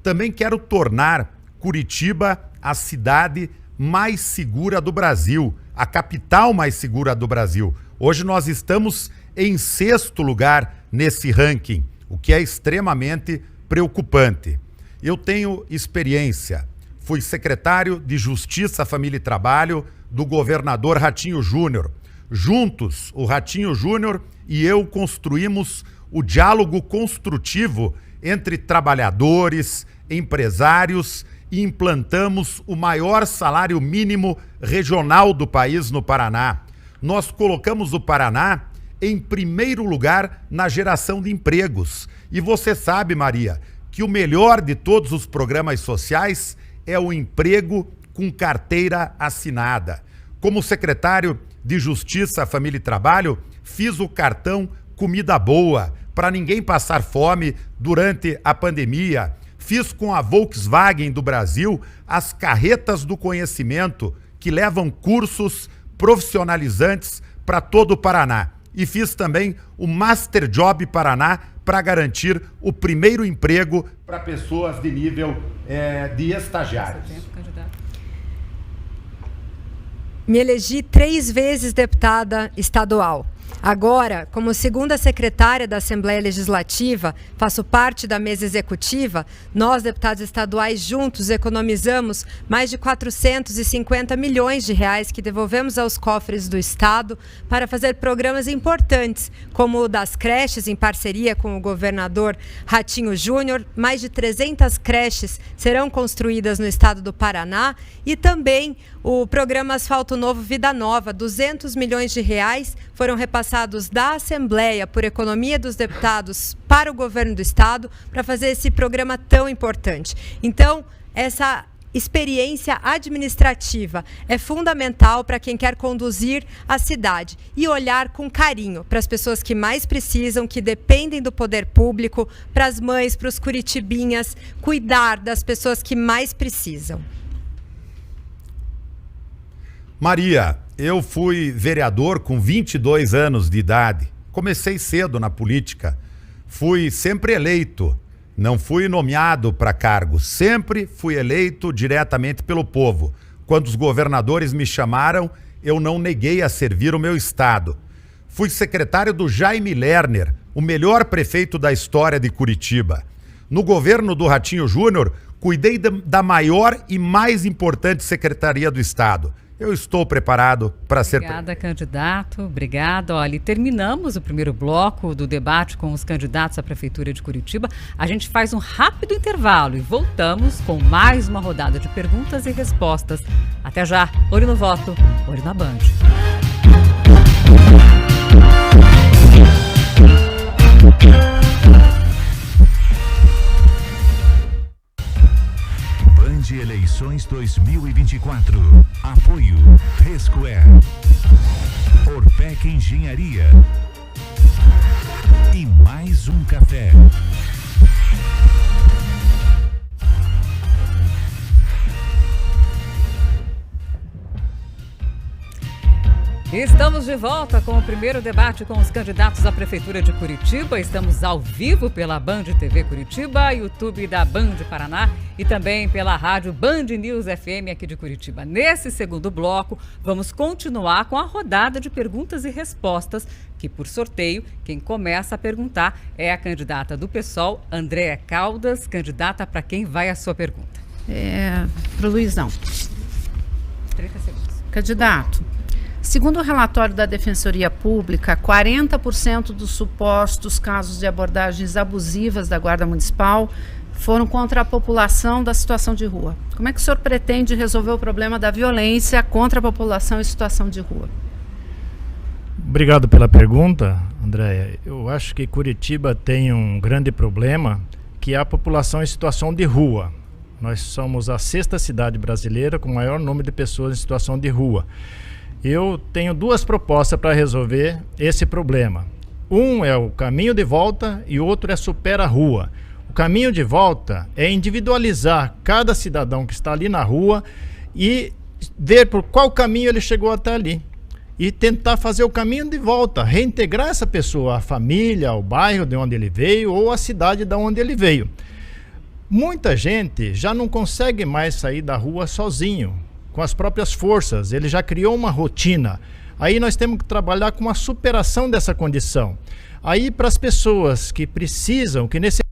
Também quero tornar Curitiba a cidade mais segura do Brasil, a capital mais segura do Brasil. Hoje nós estamos em 6º lugar nesse ranking, o que é extremamente preocupante. Eu tenho experiência, fui secretário de Justiça, Família e Trabalho do governador Ratinho Júnior. Juntos, o Ratinho Júnior e eu construímos o diálogo construtivo entre trabalhadores, empresários e implantamos o maior salário mínimo regional do país no Paraná. Nós colocamos o Paraná em primeiro lugar na geração de empregos. E você sabe, Maria, que o melhor de todos os programas sociais é o emprego com carteira assinada. Como secretário de Justiça, Família e Trabalho, fiz o cartão Comida Boa, para ninguém passar fome durante a pandemia. Fiz com a Volkswagen do Brasil as carretas do conhecimento, que levam cursos profissionalizantes para todo o Paraná. E fiz também o Master Job Paraná para garantir o primeiro emprego para pessoas de nível de estagiários. Me elegi 3 vezes deputada estadual. Agora, como segunda secretária da Assembleia Legislativa, faço parte da mesa executiva, nós, deputados estaduais, juntos economizamos mais de 450 milhões de reais que devolvemos aos cofres do Estado para fazer programas importantes, como o das creches, em parceria com o governador Ratinho Júnior. Mais de 300 creches serão construídas no estado do Paraná e também o programa Asfalto Novo Vida Nova, 200 milhões de reais foram repassados da Assembleia por economia dos deputados para o governo do estado para fazer esse programa tão importante. Então, essa experiência administrativa é fundamental para quem quer conduzir a cidade e olhar com carinho para as pessoas que mais precisam, que dependem do poder público, para as mães, para os curitibinhas, cuidar das pessoas que mais precisam. Maria, eu fui vereador com 22 anos de idade. Comecei cedo na política. Fui sempre eleito. Não fui nomeado para cargo. Sempre fui eleito diretamente pelo povo. Quando os governadores me chamaram, eu não neguei a servir o meu estado. Fui secretário do Jaime Lerner, o melhor prefeito da história de Curitiba. No governo do Ratinho Júnior, cuidei da maior e mais importante secretaria do estado. eu estou preparado para ser... Obrigada, candidato. Obrigada. Olha, e terminamos o primeiro bloco do debate com os candidatos à Prefeitura de Curitiba. A gente faz um rápido intervalo e voltamos com mais uma rodada de perguntas e respostas. Até já. Olho no voto, olho na Band. Band Eleições 2024. Apoio Rescoer, Orpec Engenharia e mais um café. Estamos de volta com o primeiro debate com os candidatos à Prefeitura de Curitiba. Estamos ao vivo pela Band TV Curitiba, YouTube da Band Paraná e também pela rádio Band News FM aqui de Curitiba. Nesse segundo bloco, vamos continuar com a rodada de perguntas e respostas, que por sorteio, quem começa a perguntar é a candidata do PSOL, Andréa Caldas. Candidata, para quem vai a sua pergunta? Para o Luizão. 30 segundos. Candidato. Segundo o relatório da Defensoria Pública, 40% dos supostos casos de abordagens abusivas da Guarda Municipal foram contra a população da situação de rua. Como é que o senhor pretende resolver o problema da violência contra a população em situação de rua? Obrigado pela pergunta, Andréia. Eu acho que Curitiba tem um grande problema, que é a população em situação de rua. Nós somos a 6ª cidade brasileira com o maior número de pessoas em situação de rua. Eu tenho 2 propostas para resolver esse problema. Um é o caminho de volta e outro é Supera a Rua. O caminho de volta é individualizar cada cidadão que está ali na rua e ver por qual caminho ele chegou até ali. E tentar fazer o caminho de volta, reintegrar essa pessoa à família, ao bairro de onde ele veio ou à cidade de onde ele veio. Muita gente já não consegue mais sair da rua sozinho, com as próprias forças, ele já criou uma rotina. Aí nós temos que trabalhar com a superação dessa condição. Aí para as pessoas que precisam, que necessitam,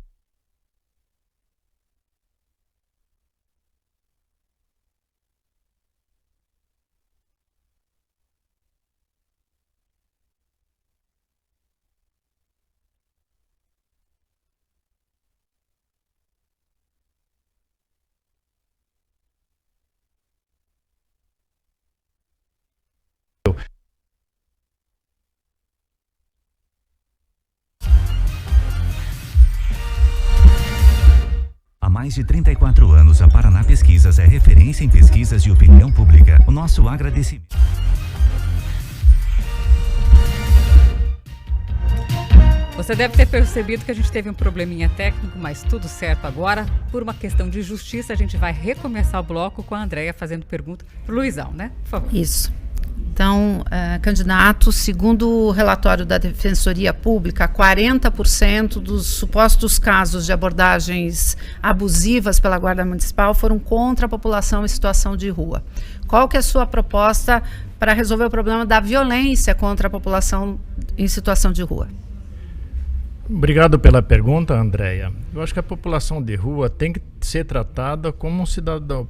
Há mais de 34 anos, a Paraná Pesquisas é referência em pesquisas de opinião pública. O nosso agradecimento. Você deve ter percebido que a gente teve um probleminha técnico, mas tudo certo agora. Por uma questão de justiça, a gente vai recomeçar o bloco com a Andréa fazendo pergunta para o Luizão, né? Por favor. Isso. Então, candidato, segundo o relatório da Defensoria Pública, 40% dos supostos casos de abordagens abusivas pela Guarda Municipal foram contra a população em situação de rua. Qual que é a sua proposta para resolver o problema da violência contra a população em situação de rua? Obrigado pela pergunta, Andréia. Eu acho que a população de rua tem que ser tratada como um cidadão.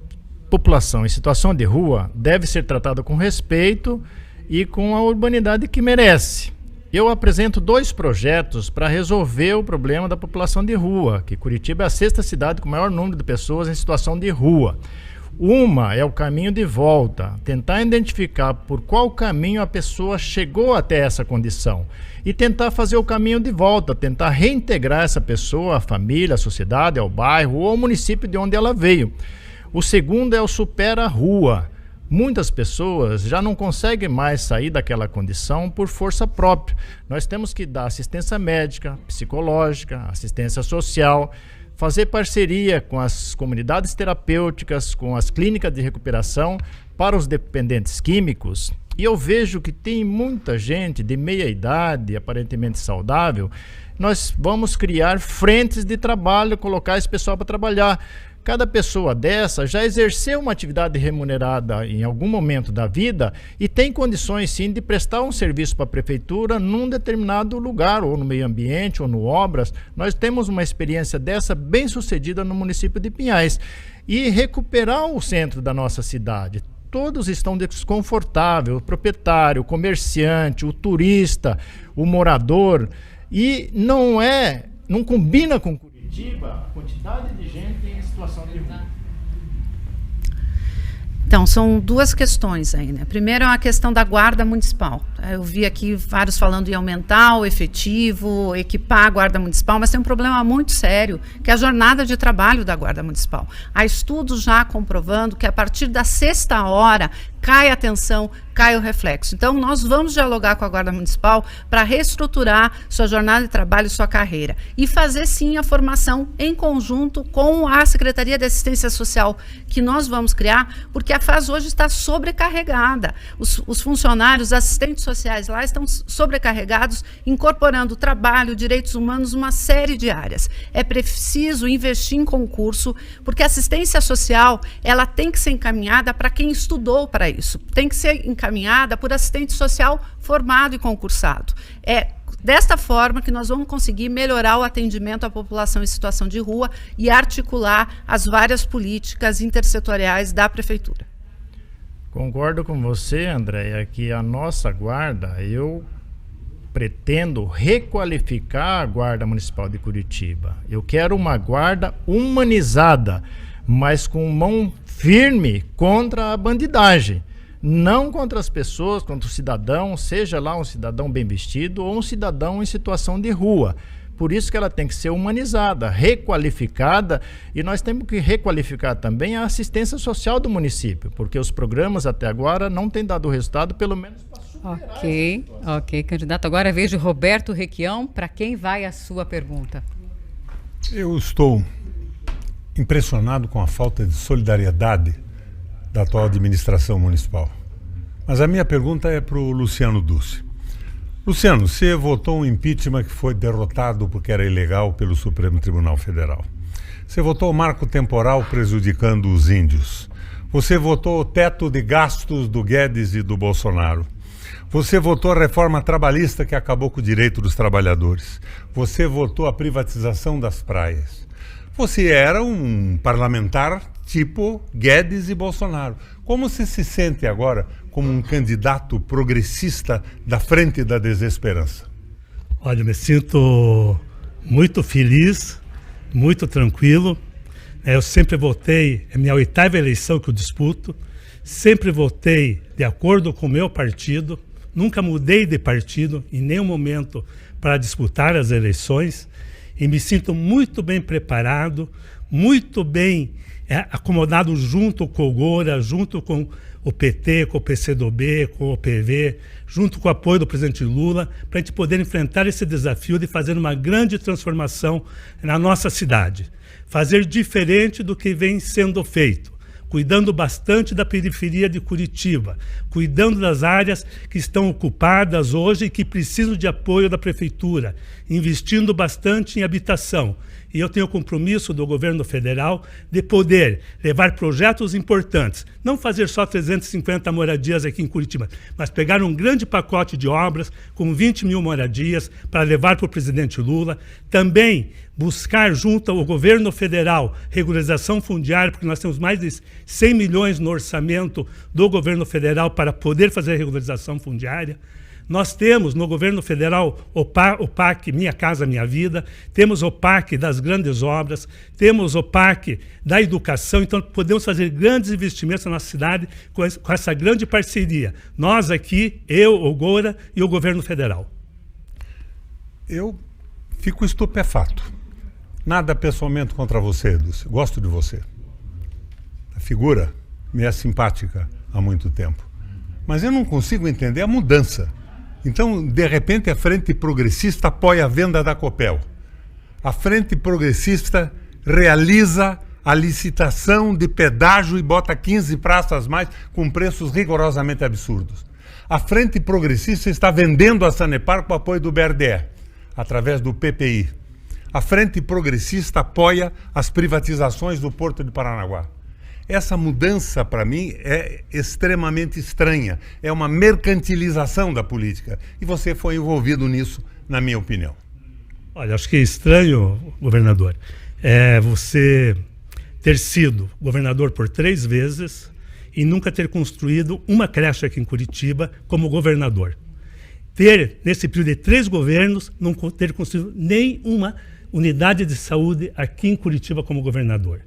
População em situação de rua deve ser tratada com respeito e com a urbanidade que merece. Eu apresento 2 projetos para resolver o problema da população de rua, que Curitiba é a 6ª cidade com o maior número de pessoas em situação de rua. Uma é o caminho de volta, tentar identificar por qual caminho a pessoa chegou até essa condição e tentar fazer o caminho de volta, tentar reintegrar essa pessoa à família, à sociedade, ao bairro ou ao município de onde ela veio. O segundo é o Supera a Rua. Muitas pessoas já não conseguem mais sair daquela condição por força própria. Nós temos que dar assistência médica, psicológica, assistência social, fazer parceria com as comunidades terapêuticas, com as clínicas de recuperação para os dependentes químicos. E eu vejo que tem muita gente de meia idade, aparentemente saudável. Nós vamos criar frentes de trabalho, colocar esse pessoal para trabalhar. Cada pessoa dessa já exerceu uma atividade remunerada em algum momento da vida e tem condições sim de prestar um serviço para a prefeitura num determinado lugar, ou no meio ambiente, ou no obras. Nós temos uma experiência dessa bem sucedida no município de Pinhais. E recuperar o centro da nossa cidade, todos estão desconfortáveis, o proprietário, o comerciante, o turista, o morador, e não combina com Curitiba a quantidade de gente em situação de rua. Então, são duas questões aí, né? Primeiro é a questão da guarda municipal. Eu vi aqui vários falando em aumentar o efetivo, equipar a guarda municipal, mas tem um problema muito sério, que é a jornada de trabalho da guarda municipal. Há estudos já comprovando que a partir da 6ª hora cai a atenção, cai o reflexo. Então, nós vamos dialogar com a Guarda Municipal para reestruturar sua jornada de trabalho e sua carreira. E fazer, sim, a formação em conjunto com a Secretaria de Assistência Social, que nós vamos criar, porque a FAS hoje está sobrecarregada. Os funcionários, assistentes sociais lá estão sobrecarregados, incorporando trabalho, direitos humanos, uma série de áreas. É preciso investir em concurso, porque a assistência social ela tem que ser encaminhada para quem estudou para isso. Tem que ser encaminhada por assistente social formado e concursado. É desta forma que nós vamos conseguir melhorar o atendimento à população em situação de rua e articular as várias políticas intersetoriais da Prefeitura. Concordo com você, Andréia, que a nossa guarda, eu pretendo requalificar a Guarda Municipal de Curitiba. Eu quero uma guarda humanizada, mas com mão firme contra a bandidagem. Não contra as pessoas, contra o cidadão, seja lá um cidadão bem vestido ou um cidadão em situação de rua. Por isso que ela tem que ser humanizada, requalificada, e nós temos que requalificar também a assistência social do município, porque os programas até agora não têm dado resultado, pelo menos para superar. Ok, candidato. Agora é a vez de Roberto Requião. Para quem vai a sua pergunta? Eu estou impressionado com a falta de solidariedade da atual administração municipal. Mas a minha pergunta é para o Luciano Duce. Luciano, você votou um impeachment que foi derrotado porque era ilegal pelo Supremo Tribunal Federal. Você votou o marco temporal prejudicando os índios. Você votou o teto de gastos do Guedes e do Bolsonaro. Você votou a reforma trabalhista que acabou com o direito dos trabalhadores. Você votou a privatização das praias. Você era um parlamentar tipo Guedes e Bolsonaro. Como você se sente agora como um candidato progressista da Frente da Desesperança? Olha, eu me sinto muito feliz, muito tranquilo. Eu sempre votei, é minha 8ª eleição que eu disputo, sempre votei de acordo com o meu partido, nunca mudei de partido em nenhum momento para disputar as eleições, e me sinto muito bem preparado, muito bem acomodado junto com o Gora, junto com o PT, com o PCdoB, com o PV, junto com o apoio do presidente Lula, para a gente poder enfrentar esse desafio de fazer uma grande transformação na nossa cidade. Fazer diferente do que vem sendo feito, cuidando bastante da periferia de Curitiba, cuidando das áreas que estão ocupadas hoje e que precisam de apoio da Prefeitura, investindo bastante em habitação. E eu tenho o compromisso do governo federal de poder levar projetos importantes, não fazer só 350 moradias aqui em Curitiba, mas pegar um grande pacote de obras com 20 mil moradias para levar para o presidente Lula, também buscar junto ao governo federal regularização fundiária, porque nós temos mais de 100 milhões no orçamento do governo federal para poder fazer a regularização fundiária. Nós temos no governo federal o PAC Minha Casa Minha Vida, temos o PAC das grandes obras, temos o PAC da educação, então podemos fazer grandes investimentos na nossa cidade com essa grande parceria. Nós aqui, eu, o Gora e o governo federal. Eu fico estupefato. Nada pessoalmente contra você, Dulce. Gosto de você. A figura me é simpática há muito tempo. Mas eu não consigo entender a mudança. Então, de repente, a Frente Progressista apoia a venda da Copel. A Frente Progressista realiza a licitação de pedágio e bota 15 praças mais com preços rigorosamente absurdos. A Frente Progressista está vendendo a Sanepar com o apoio do BRDE, através do PPI. A Frente Progressista apoia as privatizações do Porto de Paranaguá. Essa mudança, para mim, é extremamente estranha. É uma mercantilização da política. E você foi envolvido nisso, na minha opinião. Olha, acho que é estranho, governador, você ter sido governador por 3 vezes em nunca ter construído uma creche aqui em Curitiba como governador. Ter, nesse período de 3 governos, não ter construído nenhuma unidade de saúde aqui em Curitiba como governador.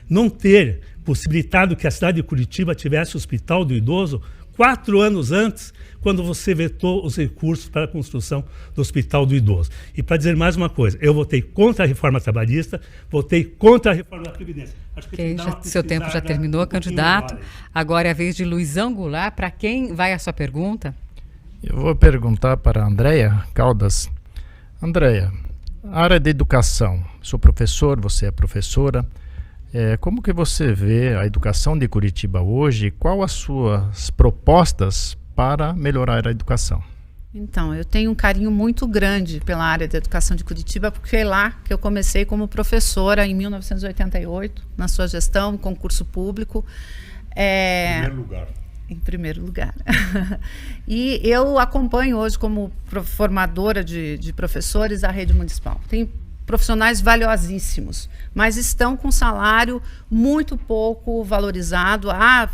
Não ter possibilitado que a cidade de Curitiba tivesse hospital do idoso 4 anos antes, quando você vetou os recursos para a construção do Hospital do Idoso. E para dizer mais uma coisa, eu votei contra a reforma trabalhista, votei contra a reforma da Previdência. Seu tempo já terminou, candidato. Agora é a vez de Luizão Goulart. Para quem vai a sua pergunta? Eu vou perguntar para a Andréia Caldas. Andréia, área de educação. Sou professor, você é professora. Como que você vê a educação de Curitiba hoje? Qual as suas propostas para melhorar a educação? Então, eu tenho um carinho muito grande pela área da educação de Curitiba, porque foi lá que eu comecei como professora em 1988, na sua gestão, concurso público. Primeiro lugar. Em primeiro lugar. E eu acompanho hoje como formadora de professores a rede municipal. Tem profissionais valiosíssimos, mas estão com salário muito pouco valorizado. Há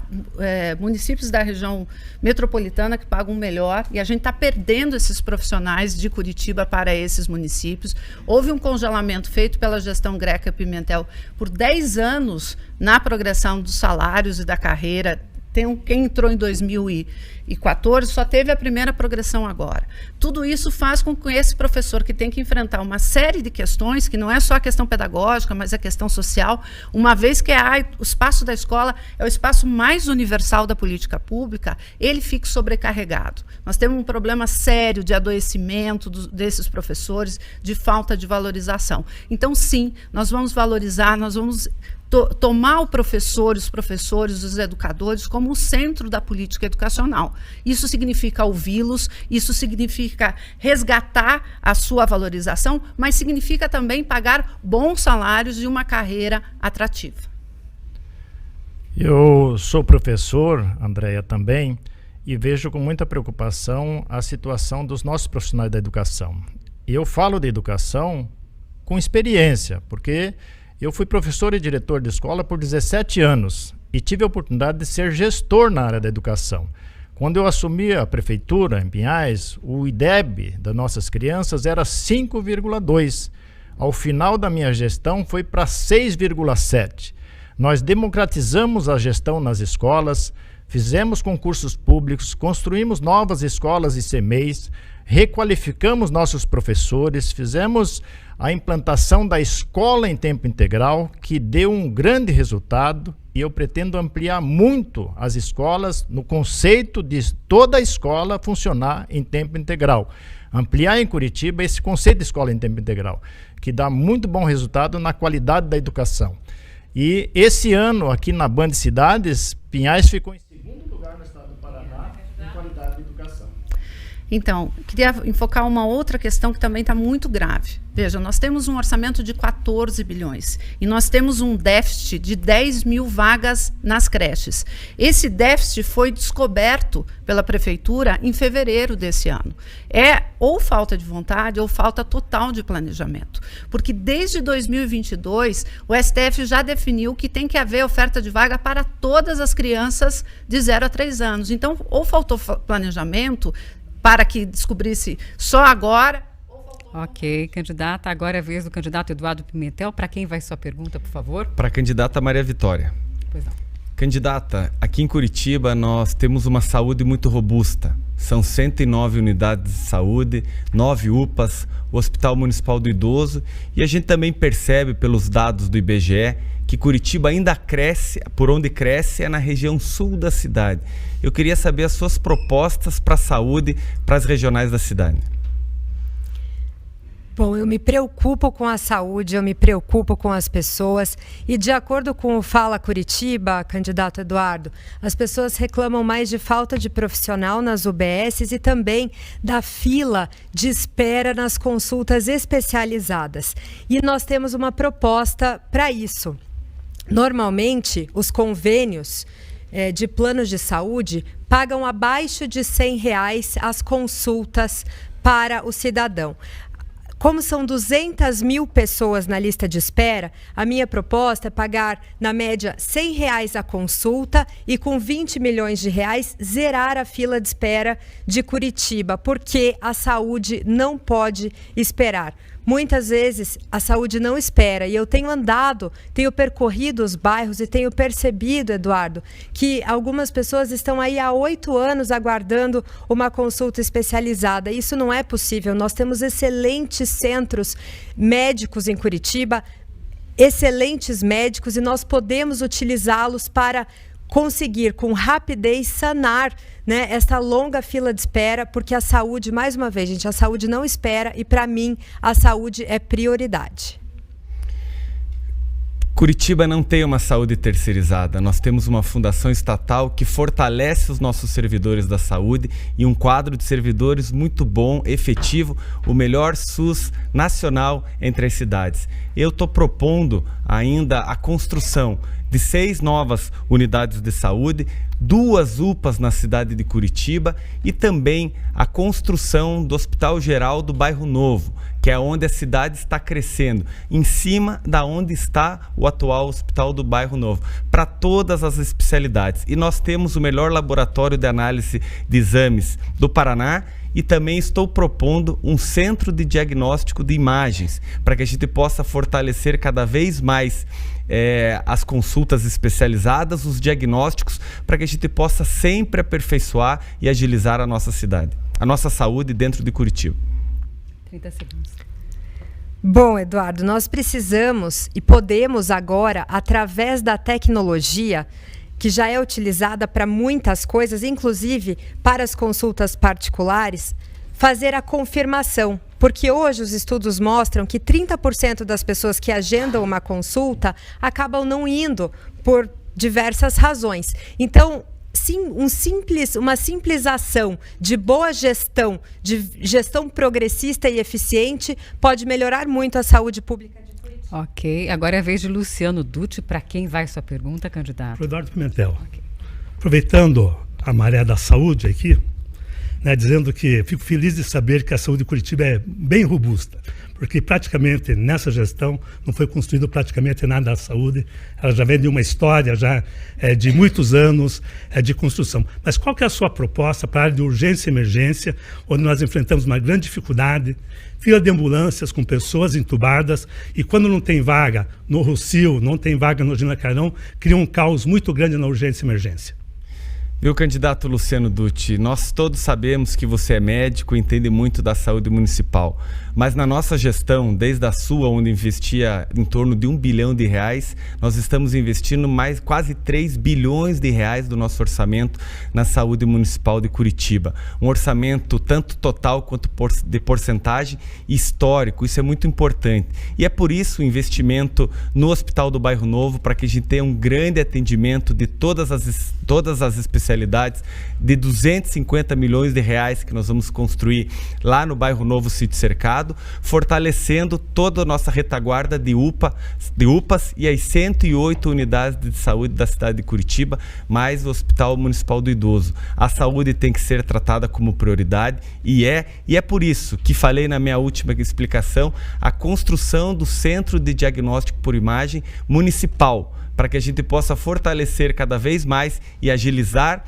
municípios da região metropolitana que pagam melhor e a gente está perdendo esses profissionais de Curitiba para esses municípios. Houve um congelamento feito pela gestão Greca Pimentel por 10 anos na progressão dos salários e da carreira. Quem entrou em 2014 só teve a primeira progressão agora. Tudo isso faz com que esse professor, que tem que enfrentar uma série de questões, que não é só a questão pedagógica, mas a questão social, uma vez que o espaço da escola é o espaço mais universal da política pública, ele fica sobrecarregado. Nós temos um problema sério de adoecimento desses professores, de falta de valorização. Então, sim, nós vamos valorizar, nós vamos tomar o professor, os professores, os educadores como o centro da política educacional. Isso significa ouvi-los, isso significa resgatar a sua valorização, mas significa também pagar bons salários e uma carreira atrativa. Eu sou professor, Andréia, também, e vejo com muita preocupação a situação dos nossos profissionais da educação. E eu falo de educação com experiência, porque eu fui professor e diretor de escola por 17 anos e tive a oportunidade de ser gestor na área da educação. Quando eu assumi a prefeitura em Pinhais, o IDEB das nossas crianças era 5,2. Ao final da minha gestão foi para 6,7. Nós democratizamos a gestão nas escolas, fizemos concursos públicos, construímos novas escolas e CMEIs, requalificamos nossos professores, fizemos a implantação da escola em tempo integral, que deu um grande resultado, e eu pretendo ampliar muito as escolas no conceito de toda a escola funcionar em tempo integral. Ampliar em Curitiba esse conceito de escola em tempo integral, que dá muito bom resultado na qualidade da educação. E esse ano, aqui na Band Cidades, Pinhais ficou em segundo lugar no estado do Paraná em qualidade de educação. Então, queria enfocar uma outra questão que também está muito grave. Veja, nós temos um orçamento de 14 bilhões e nós temos um déficit de 10 mil vagas nas creches. Esse déficit foi descoberto pela prefeitura em fevereiro desse ano. É ou falta de vontade ou falta total de planejamento. Porque desde 2022, o STF já definiu que tem que haver oferta de vaga para todas as crianças de 0 a 3 anos. Então, ou faltou planejamento para que descobrisse só agora. Ok, candidata. Agora é a vez do candidato Eduardo Pimentel. Para quem vai sua pergunta, por favor? Para a candidata Maria Vitória. Pois não. Candidata, aqui em Curitiba nós temos uma saúde muito robusta. São 109 unidades de saúde, 9 UPAs, o Hospital Municipal do Idoso, e a gente também percebe pelos dados do IBGE que Curitiba ainda cresce, por onde cresce é na região sul da cidade. Eu queria saber as suas propostas para a saúde, para as regionais da cidade. Bom, eu me preocupo com a saúde, eu me preocupo com as pessoas e, de acordo com o Fala Curitiba, candidato Eduardo, as pessoas reclamam mais de falta de profissional nas UBSs e também da fila de espera nas consultas especializadas. E nós temos uma proposta para isso. Normalmente, os convênios de planos de saúde pagam abaixo de R$100 as consultas para o cidadão. Como são 200 mil pessoas na lista de espera, a minha proposta é pagar, na média, R$100 a consulta e com 20 milhões de reais zerar a fila de espera de Curitiba, porque a saúde não pode esperar. Muitas vezes a saúde não espera e eu tenho percorrido os bairros e tenho percebido, Eduardo, que algumas pessoas estão aí há 8 anos aguardando uma consulta especializada. Isso não é possível. Nós temos excelentes centros médicos em Curitiba, excelentes médicos, e nós podemos utilizá-los para conseguir com rapidez sanar, né, esta longa fila de espera, porque a saúde, mais uma vez, gente, a saúde não espera e, para mim, a saúde é prioridade. Curitiba não tem uma saúde terceirizada. Nós temos uma fundação estatal que fortalece os nossos servidores da saúde e um quadro de servidores muito bom, efetivo, o melhor SUS nacional entre as cidades. Eu estou propondo ainda a construção de 6 novas unidades de saúde, 2 UPAs na cidade de Curitiba e também a construção do Hospital Geral do Bairro Novo, que é onde a cidade está crescendo, em cima da onde está o atual Hospital do Bairro Novo, para todas as especialidades. E nós temos o melhor laboratório de análise de exames do Paraná, e também estou propondo um centro de diagnóstico de imagens, para que a gente possa fortalecer cada vez mais as consultas especializadas, os diagnósticos, para que a gente possa sempre aperfeiçoar e agilizar a nossa cidade, a nossa saúde dentro de Curitiba. 30 segundos. Bom, Eduardo, nós precisamos e podemos agora, através da tecnologia, que já é utilizada para muitas coisas, inclusive para as consultas particulares, fazer a confirmação. Porque hoje os estudos mostram que 30% das pessoas que agendam uma consulta acabam não indo por diversas razões. Então, sim, uma simples ação de boa gestão, de gestão progressista e eficiente, pode melhorar muito a saúde pública de Curitiba. Ok, agora é a vez de Luciano Dutti. Para quem vai sua pergunta, candidato? Para o Eduardo Pimentel. Okay. Aproveitando a maré da saúde aqui, né, dizendo que fico feliz de saber que a saúde de Curitiba é bem robusta, porque praticamente nessa gestão não foi construído praticamente nada da saúde, ela já vem de uma história já de muitos anos de construção. Mas qual que é a sua proposta para a área de urgência e emergência, onde nós enfrentamos uma grande dificuldade, fila de ambulâncias com pessoas entubadas, e quando não tem vaga no Rossio, não tem vaga no Gina Carão, cria um caos muito grande na urgência e emergência. Viu, candidato Luciano Dutti, nós todos sabemos que você é médico e entende muito da saúde municipal, mas na nossa gestão, desde a sua, onde investia em torno de R$1 bilhão, nós estamos investindo quase 3 bilhões de reais do nosso orçamento na saúde municipal de Curitiba. Um orçamento tanto total quanto de porcentagem histórico, isso é muito importante. E é por isso o investimento no Hospital do Bairro Novo, para que a gente tenha um grande atendimento de todas as especialidades, de 250 milhões de reais que nós vamos construir lá no Bairro Novo Sítio Cercado, fortalecendo toda a nossa retaguarda de UPAs e as 108 unidades de saúde da cidade de Curitiba, mais o Hospital Municipal do Idoso. A saúde tem que ser tratada como prioridade e é por isso que falei na minha última explicação a construção do Centro de Diagnóstico por Imagem Municipal, para que a gente possa fortalecer cada vez mais e agilizar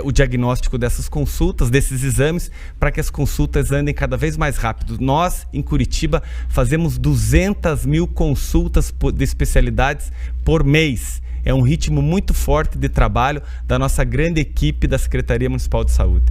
o diagnóstico dessas consultas, desses exames, para que as consultas andem cada vez mais rápido. Nós, em Curitiba, fazemos 200 mil consultas de especialidades por mês. É um ritmo muito forte de trabalho da nossa grande equipe da Secretaria Municipal de Saúde.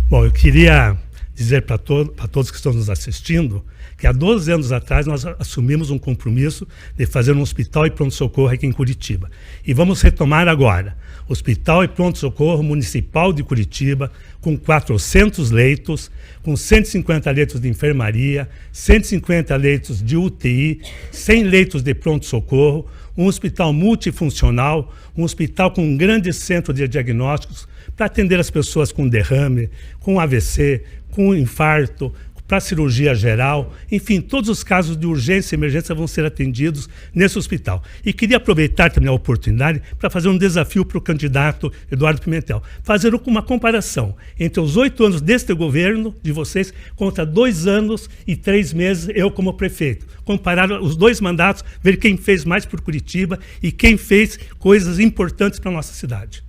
Bom, eu queria dizer para todos que estão nos assistindo que há 12 anos atrás nós assumimos um compromisso de fazer um hospital e pronto-socorro aqui em Curitiba. E vamos retomar agora. Hospital e pronto-socorro municipal de Curitiba, com 400 leitos, com 150 leitos de enfermaria, 150 leitos de UTI, 100 leitos de pronto-socorro, um hospital multifuncional, um hospital com um grande centro de diagnósticos para atender as pessoas com derrame, com AVC, com infarto, para cirurgia geral, enfim, todos os casos de urgência e emergência vão ser atendidos nesse hospital. E queria aproveitar também a oportunidade para fazer um desafio para o candidato Eduardo Pimentel, fazer uma comparação entre os 8 anos deste governo de vocês contra 2 anos e 3 meses eu como prefeito. Comparar os 2 mandatos, ver quem fez mais por Curitiba e quem fez coisas importantes para a nossa cidade.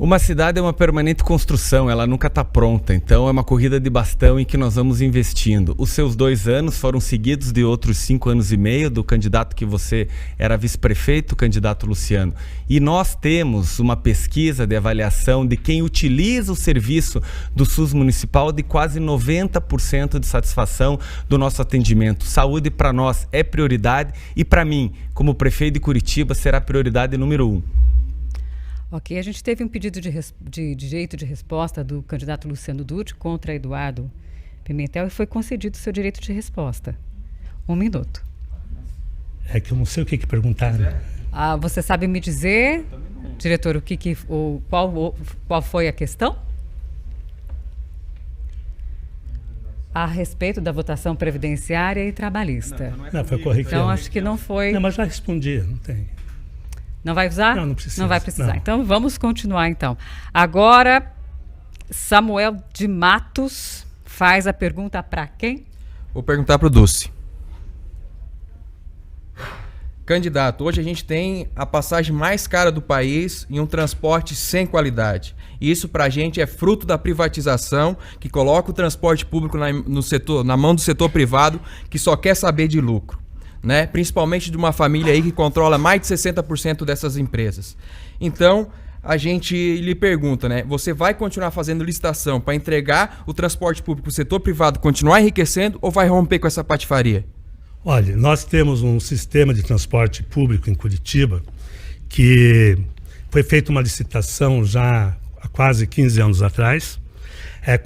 Uma cidade é uma permanente construção, ela nunca está pronta, então é uma corrida de bastão em que nós vamos investindo. Os seus 2 anos foram seguidos de outros 5 anos e meio do candidato que você era vice-prefeito, o candidato Luciano. E nós temos uma pesquisa de avaliação de quem utiliza o serviço do SUS municipal de quase 90% de satisfação do nosso atendimento. Saúde para nós é prioridade e para mim, como prefeito de Curitiba, será prioridade número 1. Ok, a gente teve um pedido de direito de resposta do candidato Luciano Dutti contra Eduardo Pimentel e foi concedido o seu direito de resposta. 1 minuto. É que eu não sei o que perguntaram. Você sabe me dizer, diretor, qual foi a questão? A respeito da votação previdenciária e trabalhista. Não, foi corriqueiro. Então, acho que não foi... Não, mas já respondi, não tem... Não vai usar? Não, não precisa. Não vai precisar. Não. Então, vamos continuar, então. Agora, Samuel de Matos faz a pergunta para quem? Vou perguntar para o Dulce. Candidato, hoje a gente tem a passagem mais cara do país em um transporte sem qualidade. E isso para a gente é fruto da privatização, que coloca o transporte público na mão do setor privado, que só quer saber de lucro. Né? Principalmente de uma família aí que controla mais de 60% dessas empresas. Então, a gente lhe pergunta, né? Você vai continuar fazendo licitação para entregar o transporte público para o setor privado continuar enriquecendo ou vai romper com essa patifaria? Olha, nós temos um sistema de transporte público em Curitiba que foi feita uma licitação já há quase 15 anos atrás.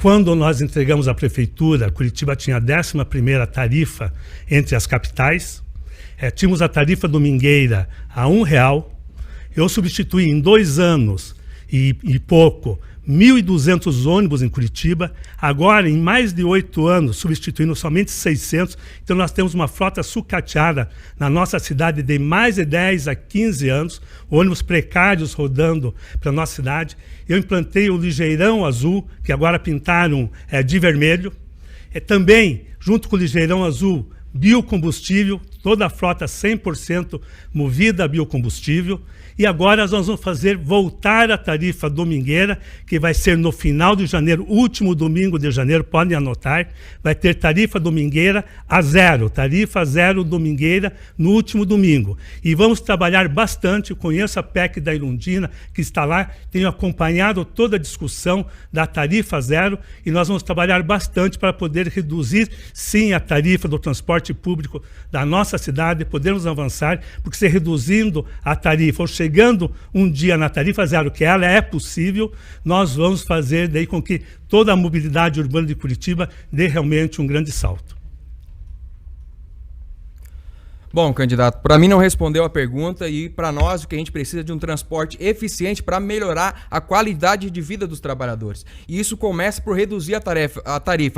Quando nós entregamos à prefeitura, Curitiba tinha a 11ª tarifa entre as capitais. Tínhamos a tarifa domingueira a R$1. Eu substituí em 2 anos e pouco 1.200 ônibus em Curitiba. Agora, em mais de 8 anos, substituindo somente 600. Então, nós temos uma frota sucateada na nossa cidade de mais de 10 a 15 anos. Ônibus precários rodando para a nossa cidade. Eu implantei o Ligeirão Azul, que agora pintaram de vermelho. Também, junto com o Ligeirão Azul, biocombustível, toda a frota 100% movida a biocombustível. E agora nós vamos voltar a tarifa domingueira, que vai ser no final de janeiro, último domingo de janeiro, podem anotar, vai ter tarifa domingueira a 0, tarifa 0 domingueira no último domingo. E vamos trabalhar bastante, eu conheço a PEC da Irundina, que está lá, tenho acompanhado toda a discussão da tarifa 0, e nós vamos trabalhar bastante para poder reduzir, sim, a tarifa do transporte público da nossa cidade, podermos avançar, porque se reduzindo a tarifa, ou chegando um dia na tarifa 0, que ela é possível, nós vamos fazer daí com que toda a mobilidade urbana de Curitiba dê realmente um grande salto. Bom, candidato, para mim não respondeu a pergunta e para nós o que a gente precisa é de um transporte eficiente para melhorar a qualidade de vida dos trabalhadores. E isso começa por reduzir a tarifa.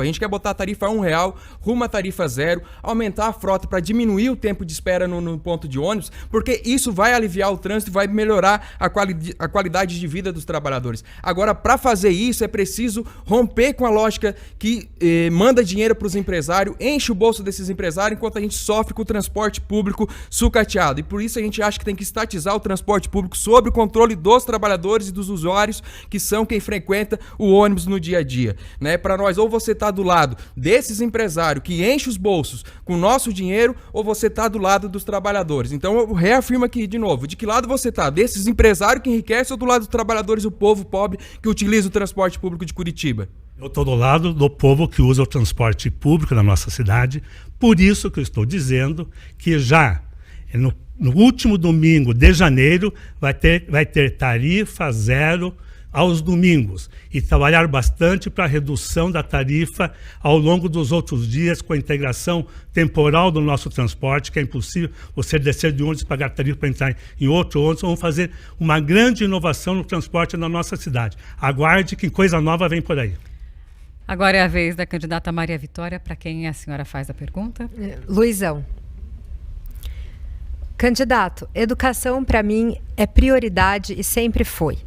A gente quer botar a tarifa a R$1, rumo à tarifa 0, aumentar a frota para diminuir o tempo de espera no ponto de ônibus, porque isso vai aliviar o trânsito e vai melhorar a qualidade de vida dos trabalhadores. Agora, para fazer isso é preciso romper com a lógica que manda dinheiro para os empresários, enche o bolso desses empresários enquanto a gente sofre com o transporte público sucateado. E por isso a gente acha que tem que estatizar o transporte público sob o controle dos trabalhadores e dos usuários, que são quem frequenta o ônibus no dia a dia. Né? Para nós, ou você está do lado desses empresários que enchem os bolsos com o nosso dinheiro, ou você está do lado dos trabalhadores. Então eu reafirmo aqui de novo, de que lado você está? Desses empresários que enriquecem ou do lado dos trabalhadores, o povo pobre que utiliza o transporte público de Curitiba? Eu estou do lado do povo que usa o transporte público na nossa cidade, por isso que eu estou dizendo que já no último domingo de janeiro vai ter tarifa 0 aos domingos e trabalhar bastante para a redução da tarifa ao longo dos outros dias com a integração temporal do nosso transporte, que é impossível você descer de ônibus e pagar tarifa para entrar em outro ônibus. Vamos fazer uma grande inovação no transporte na nossa cidade. Aguarde que coisa nova vem por aí. Agora é a vez da candidata Maria Vitória, para quem a senhora faz a pergunta. Luizão. Candidato, educação para mim é prioridade e sempre foi.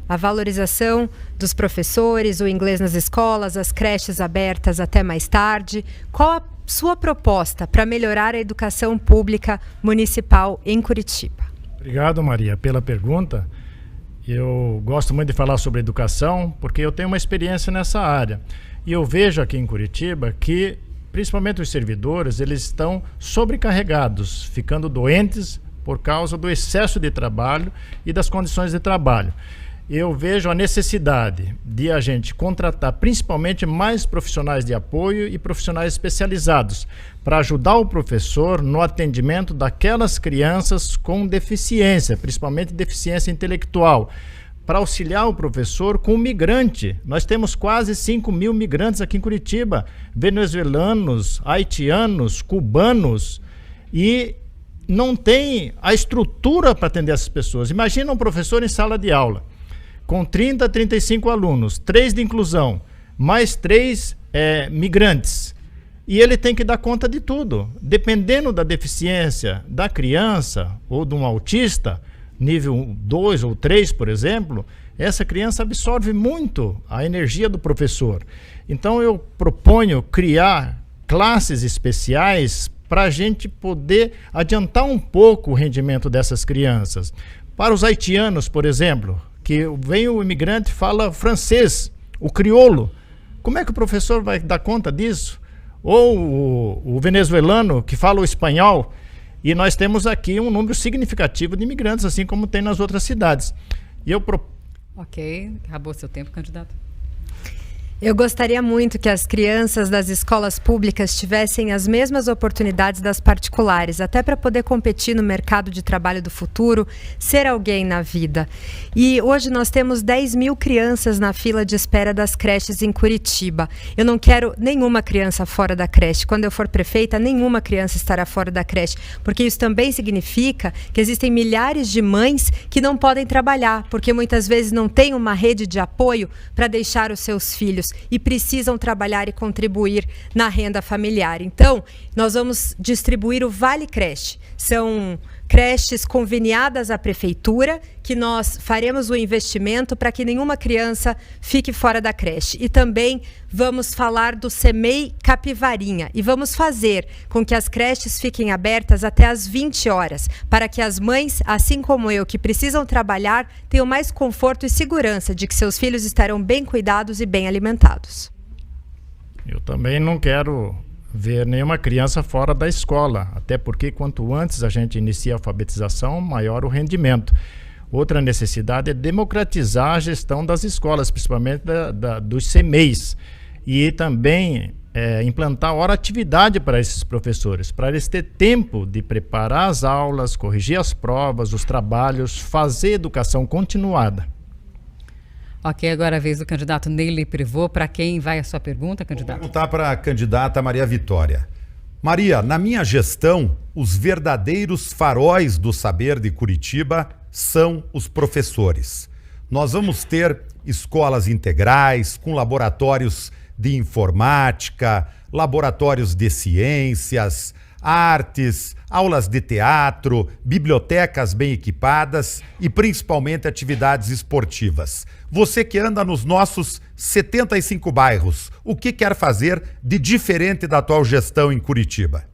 A valorização dos professores, o inglês nas escolas, as creches abertas até mais tarde. Qual a sua proposta para melhorar a educação pública municipal em Curitiba? Obrigado, Maria, pela pergunta. Eu gosto muito de falar sobre educação porque eu tenho uma experiência nessa área. E eu vejo aqui em Curitiba que, principalmente os servidores, eles estão sobrecarregados, ficando doentes por causa do excesso de trabalho e das condições de trabalho. Eu vejo a necessidade de a gente contratar principalmente mais profissionais de apoio e profissionais especializados para ajudar o professor no atendimento daquelas crianças com deficiência, principalmente deficiência intelectual, para auxiliar o professor com o migrante. Nós temos quase 5 mil migrantes aqui em Curitiba, venezuelanos, haitianos, cubanos, e não tem a estrutura para atender essas pessoas. Imagina um professor em sala de aula, com 30 a 35 alunos, 3 de inclusão, mais 3 migrantes. E ele tem que dar conta de tudo. Dependendo da deficiência da criança ou de um autista, nível 2 ou 3, por exemplo, essa criança absorve muito a energia do professor. Então eu proponho criar classes especiais para a gente poder adiantar um pouco o rendimento dessas crianças. Para os haitianos, por exemplo, que vem o imigrante e fala francês, o crioulo, como é que o professor vai dar conta disso? Ou o venezuelano que fala o espanhol, e nós temos aqui um número significativo de imigrantes, assim como tem nas outras cidades. E eu Ok, acabou seu tempo, candidato. Eu gostaria muito que as crianças das escolas públicas tivessem as mesmas oportunidades das particulares, até para poder competir no mercado de trabalho do futuro, ser alguém na vida. E hoje nós temos 10 mil crianças na fila de espera das creches em Curitiba. Eu não quero nenhuma criança fora da creche. Quando eu for prefeita, nenhuma criança estará fora da creche, porque isso também significa que existem milhares de mães que não podem trabalhar, porque muitas vezes não tem uma rede de apoio para deixar os seus filhos e precisam trabalhar e contribuir na renda familiar. Então, nós vamos distribuir o Vale Creche. São creches conveniadas à prefeitura, que nós faremos o investimento para que nenhuma criança fique fora da creche. E também vamos falar do CEMEI Capivarinha e vamos fazer com que as creches fiquem abertas até às 20 horas, para que as mães, assim como eu, que precisam trabalhar, tenham mais conforto e segurança de que seus filhos estarão bem cuidados e bem alimentados. Eu também não quero ver nenhuma criança fora da escola, até porque quanto antes a gente inicia a alfabetização, maior o rendimento. Outra necessidade é democratizar a gestão das escolas, principalmente dos CEMEIs, e também implantar hora atividade para esses professores, para eles terem tempo de preparar as aulas, corrigir as provas, os trabalhos, fazer educação continuada. Ok, agora é a vez do candidato Neily Privô. Para quem vai a sua pergunta, candidato? Vou perguntar para a candidata Maria Vitória. Maria, na minha gestão, os verdadeiros faróis do saber de Curitiba são os professores. Nós vamos ter escolas integrais, com laboratórios de informática, laboratórios de ciências, artes, aulas de teatro, bibliotecas bem equipadas e principalmente atividades esportivas. Você que anda nos nossos 75 bairros, o que quer fazer de diferente da atual gestão em Curitiba?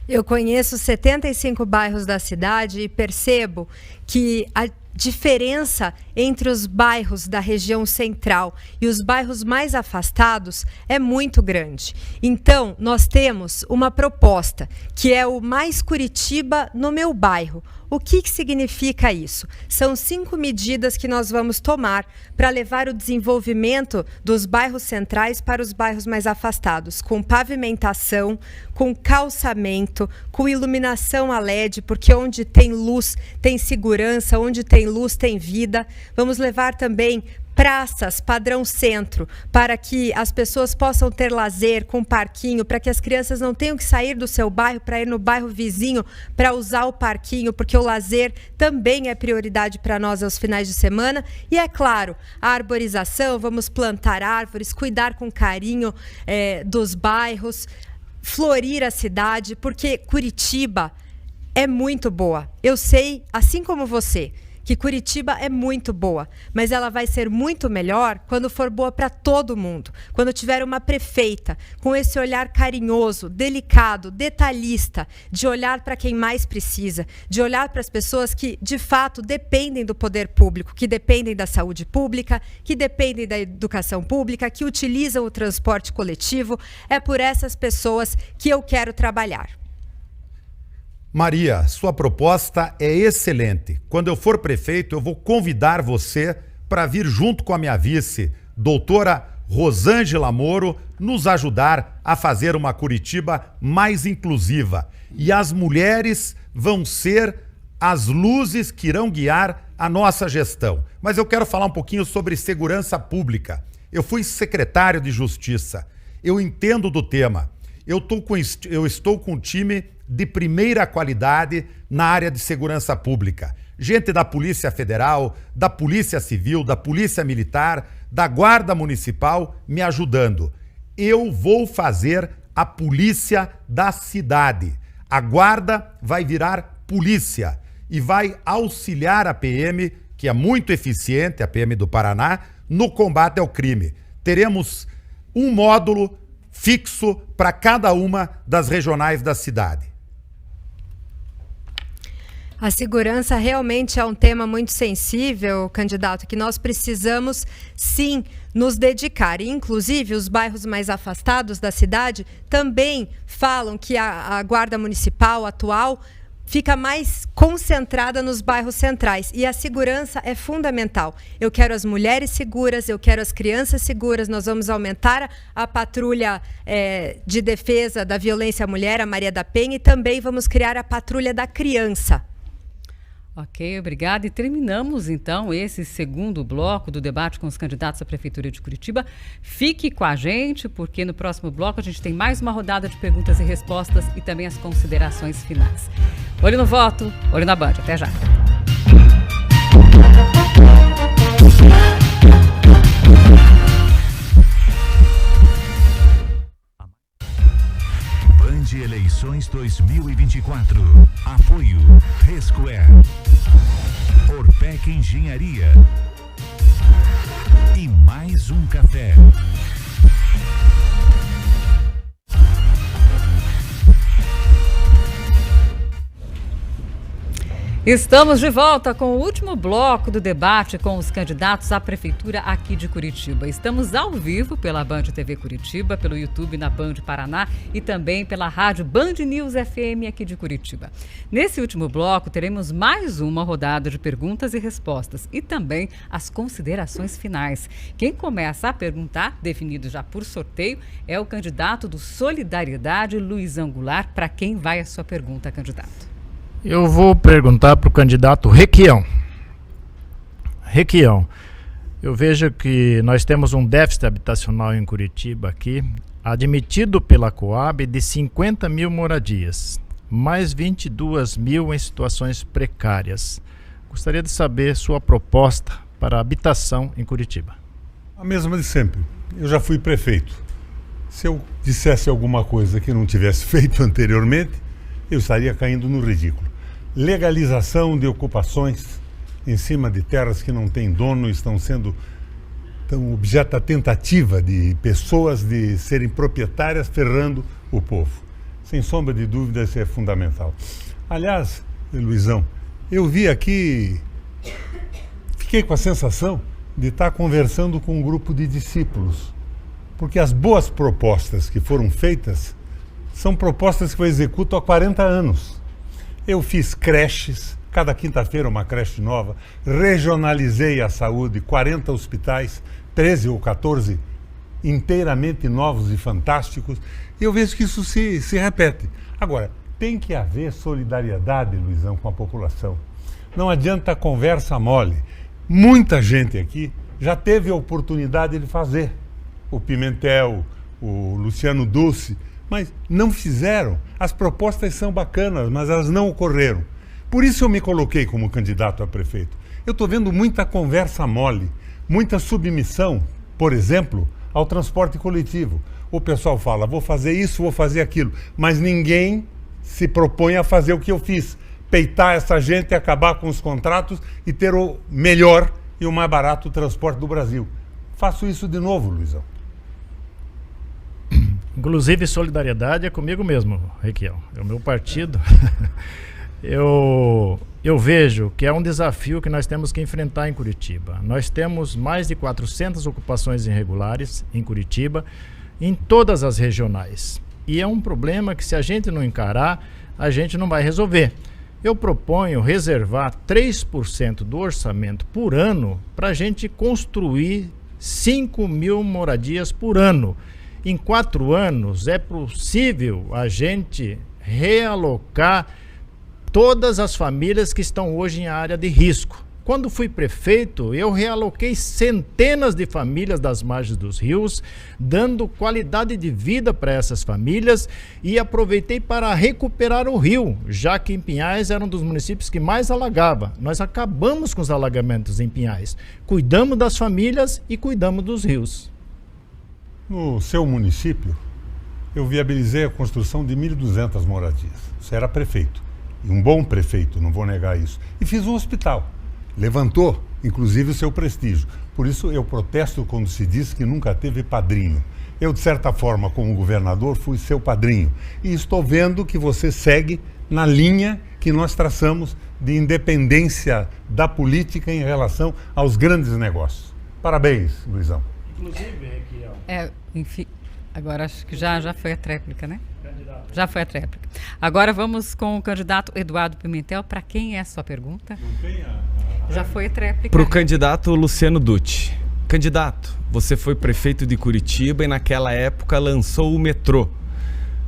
Eu conheço 75 bairros da cidade e percebo que a diferença entre os bairros da região central e os bairros mais afastados é muito grande. Então, nós temos uma proposta que é o Mais Curitiba no meu bairro. O que significa isso? São 5 medidas que nós vamos tomar para levar o desenvolvimento dos bairros centrais para os bairros mais afastados, com pavimentação, com calçamento, com iluminação a LED, porque onde tem luz tem segurança, onde tem luz tem vida. Vamos levar também praças padrão centro, para que as pessoas possam ter lazer com parquinho, para que as crianças não tenham que sair do seu bairro para ir no bairro vizinho para usar o parquinho, porque o lazer também é prioridade para nós aos finais de semana. E é claro, a arborização, vamos plantar árvores, cuidar com carinho dos bairros, florir a cidade, porque Curitiba é muito boa. Eu sei, assim como você, que Curitiba é muito boa, mas ela vai ser muito melhor quando for boa para todo mundo. Quando tiver uma prefeita com esse olhar carinhoso, delicado, detalhista, de olhar para quem mais precisa, de olhar para as pessoas que, de fato, dependem do poder público, que dependem da saúde pública, que dependem da educação pública, que utilizam o transporte coletivo. É por essas pessoas que eu quero trabalhar. Maria, sua proposta é excelente. Quando eu for prefeito, eu vou convidar você para vir junto com a minha vice, doutora Rosângela Moro, nos ajudar a fazer uma Curitiba mais inclusiva. E as mulheres vão ser as luzes que irão guiar a nossa gestão. Mas eu quero falar um pouquinho sobre segurança pública. Eu fui secretário de Justiça. Eu entendo do tema. Eu estou com um time de primeira qualidade na área de segurança pública. Gente da Polícia Federal, da Polícia Civil, da Polícia Militar, da Guarda Municipal me ajudando. Eu vou fazer a polícia da cidade. A Guarda vai virar polícia e vai auxiliar a PM, que é muito eficiente, a PM do Paraná, no combate ao crime. Teremos um módulo fixo para cada uma das regionais da cidade. A segurança realmente é um tema muito sensível, candidato, que nós precisamos, sim, nos dedicar. E, inclusive, os bairros mais afastados da cidade também falam que a Guarda Municipal atual fica mais concentrada nos bairros centrais. E a segurança é fundamental. Eu quero as mulheres seguras, eu quero as crianças seguras. Nós vamos aumentar a patrulha de defesa da violência à mulher, a Maria da Penha, e também vamos criar a patrulha da criança. Ok, obrigada. E terminamos, então, esse segundo bloco do debate com os candidatos à Prefeitura de Curitiba. Fique com a gente, porque no próximo bloco a gente tem mais uma rodada de perguntas e respostas e também as considerações finais. Olho no voto, olho na Band. Até já. Band Eleições 2024. Apoio Resquare, Orpec Engenharia e mais um café. Estamos de volta com o último bloco do debate com os candidatos à Prefeitura aqui de Curitiba. Estamos ao vivo pela Band TV Curitiba, pelo YouTube na Band Paraná e também pela rádio Band News FM aqui de Curitiba. Nesse último bloco, teremos mais uma rodada de perguntas e respostas e também as considerações finais. Quem começa a perguntar, definido já por sorteio, é o candidato do Solidariedade, Luiz Angular. Para quem vai a sua pergunta, candidato? Eu vou perguntar para o candidato Requião. Requião, eu vejo que nós temos um déficit habitacional em Curitiba aqui, admitido pela Coab, de 50 mil moradias, mais 22 mil em situações precárias. Gostaria de saber sua proposta para a habitação em Curitiba. A mesma de sempre. Eu já fui prefeito. Se eu dissesse alguma coisa que não tivesse feito anteriormente, eu estaria caindo no ridículo. Legalização de ocupações em cima de terras que não têm dono, estão objeto da tentativa de pessoas de serem proprietárias, ferrando o povo. Sem sombra de dúvida, isso é fundamental. Aliás, Luizão, eu vi aqui, fiquei com a sensação de estar conversando com um grupo de discípulos, porque as boas propostas que foram feitas são propostas que eu executo há 40 anos. Eu fiz creches, cada quinta-feira uma creche nova, regionalizei a saúde, 40 hospitais, 13 ou 14 inteiramente novos e fantásticos, e eu vejo que isso se repete. Agora, tem que haver solidariedade, Luizão, com a população. Não adianta conversa mole. Muita gente aqui já teve a oportunidade de fazer. O Pimentel, o Luciano Dulce, mas não fizeram. As propostas são bacanas, mas elas não ocorreram. Por isso eu me coloquei como candidato a prefeito. Eu estou vendo muita conversa mole, muita submissão, por exemplo, ao transporte coletivo. O pessoal fala, vou fazer isso, vou fazer aquilo, mas ninguém se propõe a fazer o que eu fiz. Peitar essa gente, acabar com os contratos e ter o melhor e o mais barato transporte do Brasil. Faço isso de novo, Luizão. Inclusive, solidariedade é comigo mesmo, Requião. É o meu partido. Eu vejo que é um desafio que nós temos que enfrentar em Curitiba. Nós temos mais de 400 ocupações irregulares em Curitiba, em todas as regionais. E é um problema que, se a gente não encarar, a gente não vai resolver. Eu proponho reservar 3% do orçamento por ano para a gente construir 5 mil moradias por ano. Em 4 anos é possível a gente realocar todas as famílias que estão hoje em área de risco. Quando fui prefeito, eu realoquei centenas de famílias das margens dos rios, dando qualidade de vida para essas famílias, e aproveitei para recuperar o rio, já que em Pinhais era um dos municípios que mais alagava. Nós acabamos com os alagamentos em Pinhais. Cuidamos das famílias e cuidamos dos rios. No seu município, eu viabilizei a construção de 1.200 moradias. Você era prefeito. E um bom prefeito, não vou negar isso. E fiz um hospital. Levantou, inclusive, o seu prestígio. Por isso eu protesto quando se diz que nunca teve padrinho. Eu, de certa forma, como governador, fui seu padrinho. E estou vendo que você segue na linha que nós traçamos de independência da política em relação aos grandes negócios. Parabéns, Luizão. Inclusive, enfim, agora acho que já foi a tréplica, né? Já foi a tréplica. Agora vamos com o candidato Eduardo Pimentel. Para quem é a sua pergunta? Já foi a tréplica. Para o candidato Luciano Dutti. Candidato, você foi prefeito de Curitiba e naquela época lançou o metrô.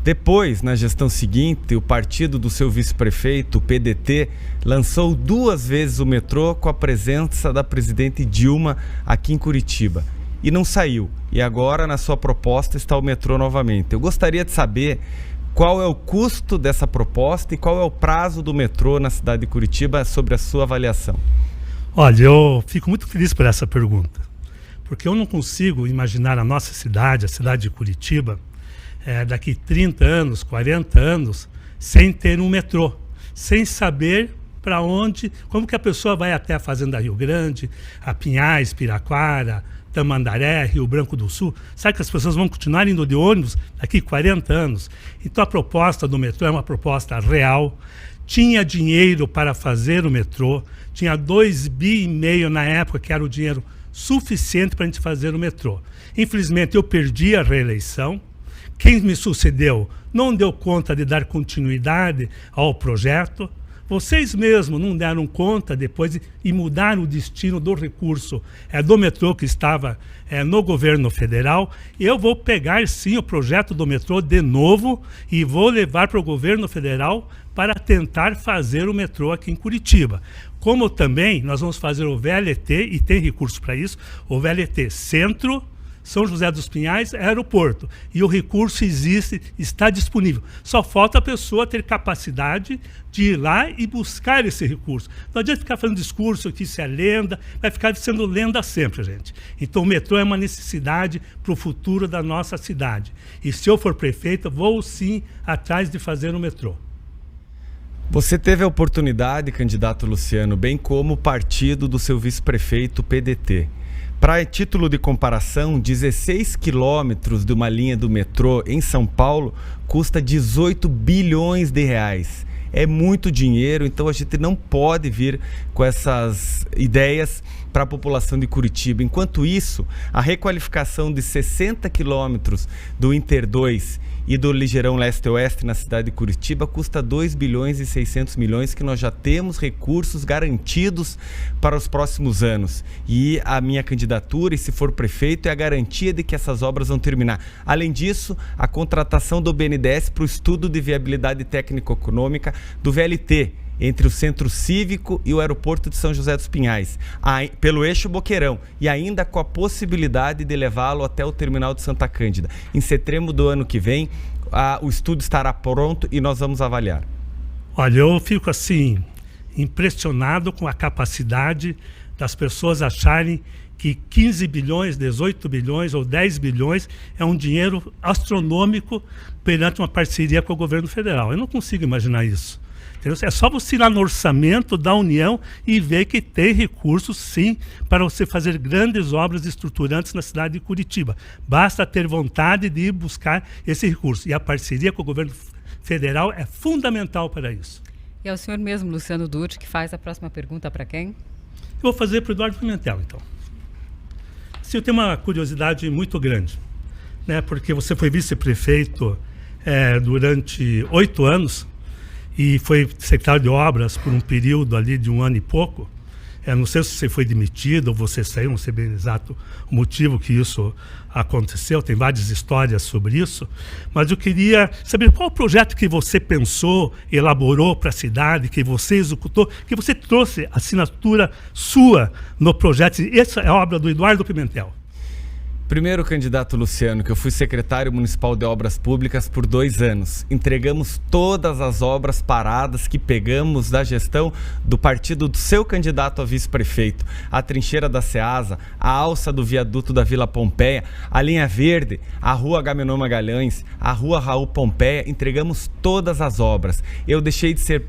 Depois, na gestão seguinte, o partido do seu vice-prefeito, o PDT, lançou 2 vezes o metrô com a presença da presidente Dilma aqui em Curitiba. E não saiu. E agora, na sua proposta, está o metrô novamente. Eu gostaria de saber qual é o custo dessa proposta e qual é o prazo do metrô na cidade de Curitiba, sobre a sua avaliação. Olha, eu fico muito feliz por essa pergunta, porque eu não consigo imaginar a nossa cidade, a cidade de Curitiba, daqui 30 anos, 40 anos, sem ter um metrô, sem saber para onde, como que a pessoa vai até a Fazenda Rio Grande, a Pinhais, Piraquara, Tamandaré, Rio Branco do Sul. Sabe que as pessoas vão continuar indo de ônibus daqui 40 anos? Então a proposta do metrô é uma proposta real. Tinha dinheiro para fazer o metrô, tinha 2,5 bi na época, que era o dinheiro suficiente para a gente fazer o metrô. Infelizmente eu perdi a reeleição. Quem me sucedeu não deu conta de dar continuidade ao projeto. Vocês mesmos não deram conta depois e mudaram o destino do recurso do metrô que estava no governo federal. Eu vou pegar sim o projeto do metrô de novo e vou levar para o governo federal para tentar fazer o metrô aqui em Curitiba. Como também nós vamos fazer o VLT, e tem recurso para isso, o VLT Centro, São José dos Pinhais, aeroporto. E o recurso existe, está disponível. Só falta a pessoa ter capacidade de ir lá e buscar esse recurso. Não adianta ficar fazendo discurso que isso é lenda, vai ficar sendo lenda sempre, gente. Então o metrô é uma necessidade para o futuro da nossa cidade. E se eu for prefeito, vou sim atrás de fazer o metrô. Você teve a oportunidade, candidato Luciano, bem como o partido do seu vice-prefeito, PDT. Para título de comparação, 16 quilômetros de uma linha do metrô em São Paulo custa 18 bilhões de reais. É muito dinheiro, então a gente não pode vir com essas ideias para a população de Curitiba. Enquanto isso, a requalificação de 60 quilômetros do Inter 2 e do Ligeirão Leste-Oeste na cidade de Curitiba custa 2 bilhões e 600 milhões, que nós já temos recursos garantidos para os próximos anos. E a minha candidatura, e se for prefeito, é a garantia de que essas obras vão terminar. Além disso, a contratação do BNDES para o estudo de viabilidade técnico-econômica do VLT. entre o Centro Cívico e o Aeroporto de São José dos Pinhais, pelo eixo Boqueirão, e ainda com a possibilidade de levá-lo até o terminal de Santa Cândida. Em setembro do ano que vem, o estudo estará pronto e nós vamos avaliar. Olha, eu fico assim, impressionado com a capacidade das pessoas acharem que 15 bilhões, 18 bilhões ou 10 bilhões é um dinheiro astronômico perante uma parceria com o governo federal. Eu não consigo imaginar isso. Entendeu? É só você ir lá no orçamento da União e ver que tem recursos, sim, para você fazer grandes obras estruturantes na cidade de Curitiba. Basta ter vontade de ir buscar esse recurso. E a parceria com o governo federal é fundamental para isso. E é o senhor mesmo, Luciano Dutti, que faz a próxima pergunta para quem? Eu vou fazer para o Eduardo Pimentel, então. Eu tenho uma curiosidade muito grande, né? Porque você foi vice-prefeito durante 8 anos e foi secretário de obras por um período ali de 1 ano e pouco. Não sei se você foi demitido ou você saiu, não sei bem exato o motivo que isso aconteceu, tem várias histórias sobre isso, mas eu queria saber qual o projeto que você pensou, elaborou para a cidade, que você executou, que você trouxe assinatura sua no projeto. Essa é a obra do Eduardo Pimentel. Primeiro, candidato Luciano, que eu fui secretário municipal de obras públicas por 2 anos. Entregamos todas as obras paradas que pegamos da gestão do partido do seu candidato a vice-prefeito. A trincheira da Ceasa, a alça do viaduto da Vila Pompeia, a linha verde, a rua Agamenon Magalhães, a rua Raul Pompeia, entregamos todas as obras. Eu deixei de ser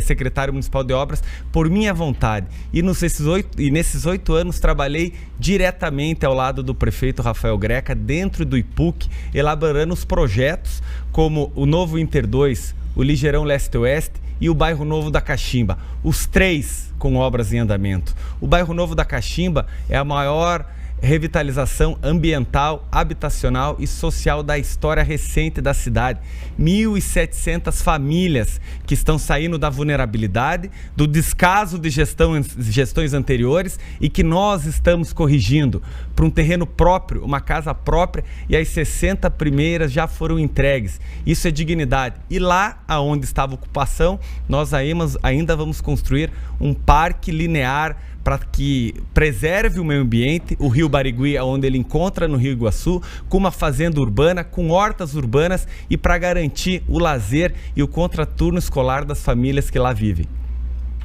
secretário municipal de obras por minha vontade e nesses 8 anos trabalhei diretamente ao lado do prefeito Rafael Greca dentro do IPUC, elaborando os projetos como o novo Inter 2, o Ligeirão Leste-Oeste e o Bairro Novo da Caximba, os 3 com obras em andamento. O Bairro Novo da Caximba é a maior revitalização ambiental, habitacional e social da história recente da cidade. 1.700 famílias que estão saindo da vulnerabilidade, do descaso de gestões anteriores e que nós estamos corrigindo para um terreno próprio, uma casa própria, e as 60 primeiras já foram entregues. Isso é dignidade. E lá onde estava a ocupação, nós ainda vamos construir um parque linear para que preserve o meio ambiente, o Rio Barigui, onde ele encontra no Rio Iguaçu, com uma fazenda urbana, com hortas urbanas e para garantir o lazer e o contraturno escolar das famílias que lá vivem.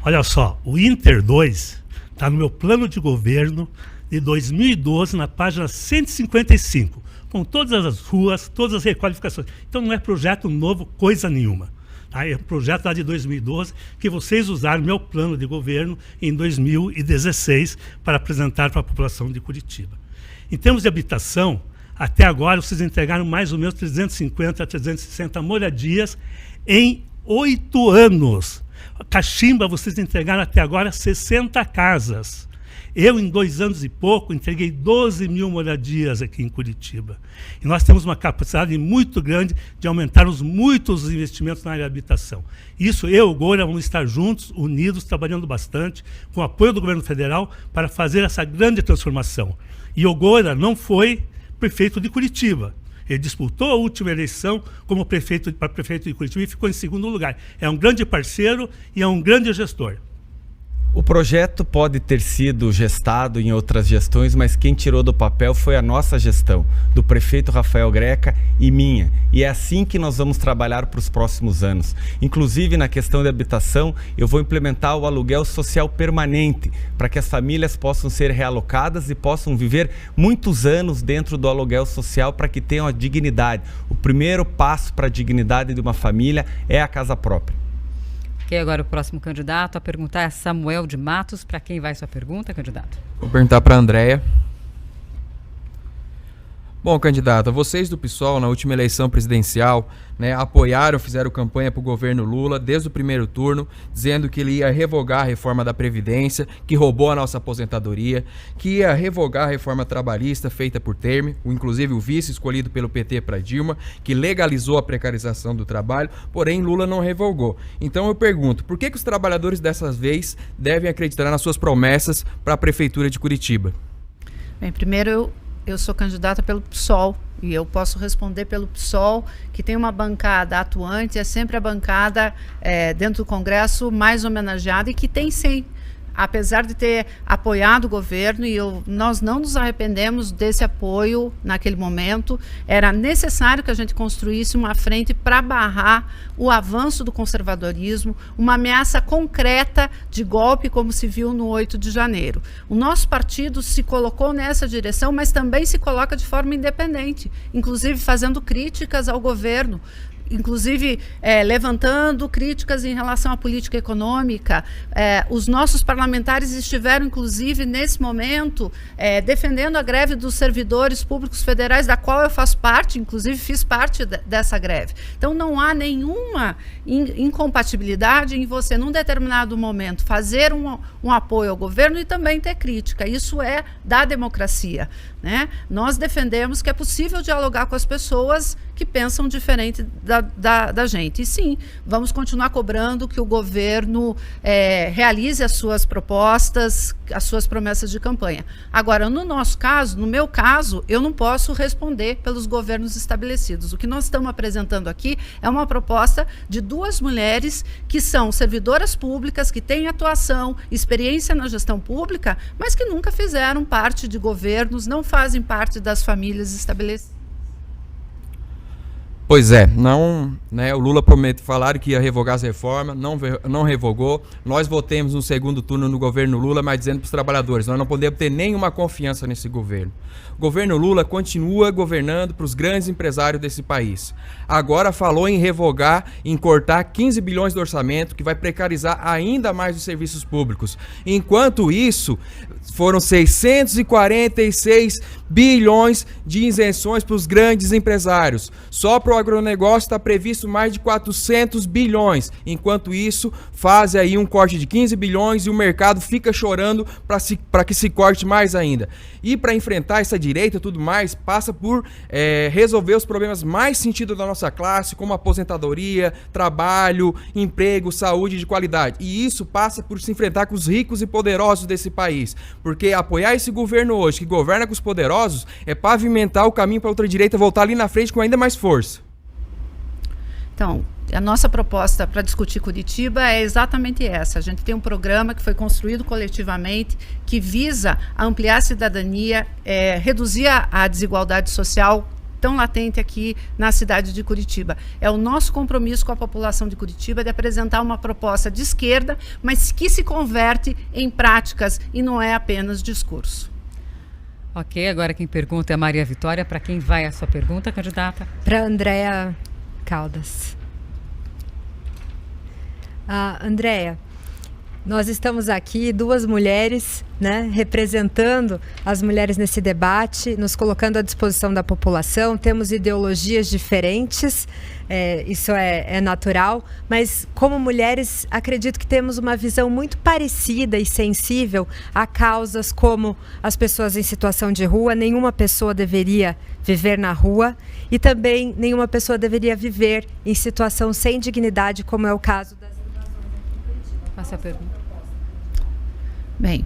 Olha só, o Inter 2 está no meu plano de governo de 2012, na página 155, com todas as ruas, todas as requalificações. Então não é projeto novo, coisa nenhuma. É um projeto lá de 2012 que vocês usaram meu plano de governo em 2016 para apresentar para a população de Curitiba. Em termos de habitação, até agora vocês entregaram mais ou menos 350 a 360 moradias em 8 anos. Caximba, vocês entregaram até agora 60 casas. Eu, em 2 anos e pouco, entreguei 12 mil moradias aqui em Curitiba. E nós temos uma capacidade muito grande de aumentarmos muitos os investimentos na área de habitação. Isso, eu e o Goura vamos estar juntos, unidos, trabalhando bastante, com o apoio do governo federal, para fazer essa grande transformação. E o Goura não foi prefeito de Curitiba. Ele disputou a última eleição como prefeito de Curitiba e ficou em 2º lugar. É um grande parceiro e é um grande gestor. O projeto pode ter sido gestado em outras gestões, mas quem tirou do papel foi a nossa gestão, do prefeito Rafael Greca e minha. E é assim que nós vamos trabalhar para os próximos anos. Inclusive, na questão de habitação, eu vou implementar o aluguel social permanente, para que as famílias possam ser realocadas e possam viver muitos anos dentro do aluguel social para que tenham a dignidade. O primeiro passo para a dignidade de uma família é a casa própria. Ok, agora o próximo candidato a perguntar é Samuel de Matos. Para quem vai sua pergunta, candidato? Vou perguntar para a Andréia. Bom, candidata, vocês do PSOL, na última eleição presidencial, apoiaram, fizeram campanha para o governo Lula desde o primeiro turno, dizendo que ele ia revogar a reforma da Previdência, que roubou a nossa aposentadoria, que ia revogar a reforma trabalhista feita por Temer, inclusive o vice escolhido pelo PT para Dilma, que legalizou a precarização do trabalho, porém Lula não revogou. Então eu pergunto, por que os trabalhadores dessa vez devem acreditar nas suas promessas para a Prefeitura de Curitiba? Bem, primeiro eu sou candidata pelo PSOL e eu posso responder pelo PSOL, que tem uma bancada atuante, é sempre a bancada dentro do Congresso mais homenageada e que tem sim, apesar de ter apoiado o governo, e nós não nos arrependemos desse apoio naquele momento, era necessário que a gente construísse uma frente para barrar o avanço do conservadorismo, uma ameaça concreta de golpe, como se viu no 8 de janeiro. O nosso partido se colocou nessa direção, mas também se coloca de forma independente, inclusive fazendo críticas ao governo, inclusive levantando críticas em relação à política econômica. Os nossos parlamentares estiveram, inclusive, nesse momento, defendendo a greve dos servidores públicos federais, da qual eu faço parte, inclusive fiz parte dessa greve. Então, não há nenhuma incompatibilidade em você, num determinado momento, fazer um apoio ao governo e também ter crítica. Isso é da democracia, né? Nós defendemos que é possível dialogar com as pessoas que pensam diferente da gente. E sim, vamos continuar cobrando que o governo realize as suas propostas, as suas promessas de campanha. Agora, no nosso caso, no meu caso, eu não posso responder pelos governos estabelecidos. O que nós estamos apresentando aqui é uma proposta de 2 mulheres que são servidoras públicas, que têm atuação, experiência na gestão pública, mas que nunca fizeram parte de governos, não fazem parte das famílias estabelecidas. Pois é, não, né, o Lula falaram que ia revogar as reformas, não revogou. Nós votemos no segundo turno no governo Lula, mas dizendo para os trabalhadores, nós não podemos ter nenhuma confiança nesse governo. O governo Lula continua governando para os grandes empresários desse país. Agora falou em revogar, em cortar 15 bilhões do orçamento, que vai precarizar ainda mais os serviços públicos. Enquanto isso, foram 646 bilhões de isenções para os grandes empresários. Só para o agronegócio está previsto mais de 400 bilhões. Enquanto isso, faz aí um corte de 15 bilhões e o mercado fica chorando para que se corte mais ainda. E para enfrentar essa direita e tudo mais, passa por resolver os problemas mais sentidos da nossa classe, como aposentadoria, trabalho, emprego, saúde de qualidade. E isso passa por se enfrentar com os ricos e poderosos desse país. Porque apoiar esse governo hoje, que governa com os poderosos, é pavimentar o caminho para a ultradireita voltar ali na frente com ainda mais força. Então, a nossa proposta para discutir Curitiba é exatamente essa. A gente tem um programa que foi construído coletivamente, que visa ampliar a cidadania, reduzir a desigualdade social tão latente aqui na cidade de Curitiba. É o nosso compromisso com a população de Curitiba de apresentar uma proposta de esquerda, mas que se converte em práticas e não é apenas discurso. Ok, agora quem pergunta é a Maria Vitória. Para quem vai a sua pergunta, candidata? Para Andréa Caldas. Andréa, nós estamos aqui, 2 mulheres, né, representando as mulheres nesse debate, nos colocando à disposição da população. Temos ideologias diferentes, isso é natural, mas como mulheres acredito que temos uma visão muito parecida e sensível a causas como as pessoas em situação de rua. Nenhuma pessoa deveria viver na rua e também nenhuma pessoa deveria viver em situação sem dignidade, como é o caso das invasões aqui em Curitiba. Passa a pergunta. Bem,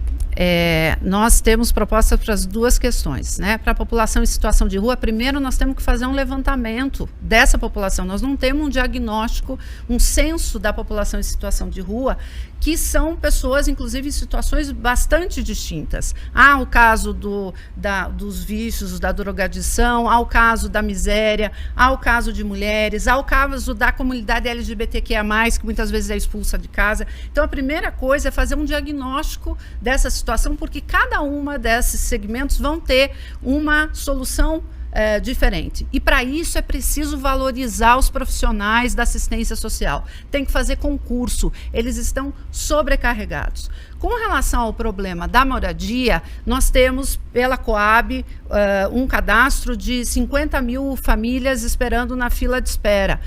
nós temos propostas para as 2 questões, né? Para a população em situação de rua, primeiro nós temos que fazer um levantamento dessa população. Nós não temos um diagnóstico, um censo da população em situação de rua, que são pessoas, inclusive, em situações bastante distintas. Há o caso dos vícios, da drogadição, há o caso da miséria, há o caso de mulheres, há o caso da comunidade LGBTQIA+, que muitas vezes é expulsa de casa. Então, a primeira coisa é fazer um diagnóstico dessa situação, porque cada uma desses segmentos vão ter uma solução diferente. E para isso é preciso valorizar os profissionais da assistência social. Tem que fazer concurso. Eles estão sobrecarregados. Com relação ao problema da moradia, nós temos pela Coab um cadastro de 50 mil famílias esperando na fila de espera.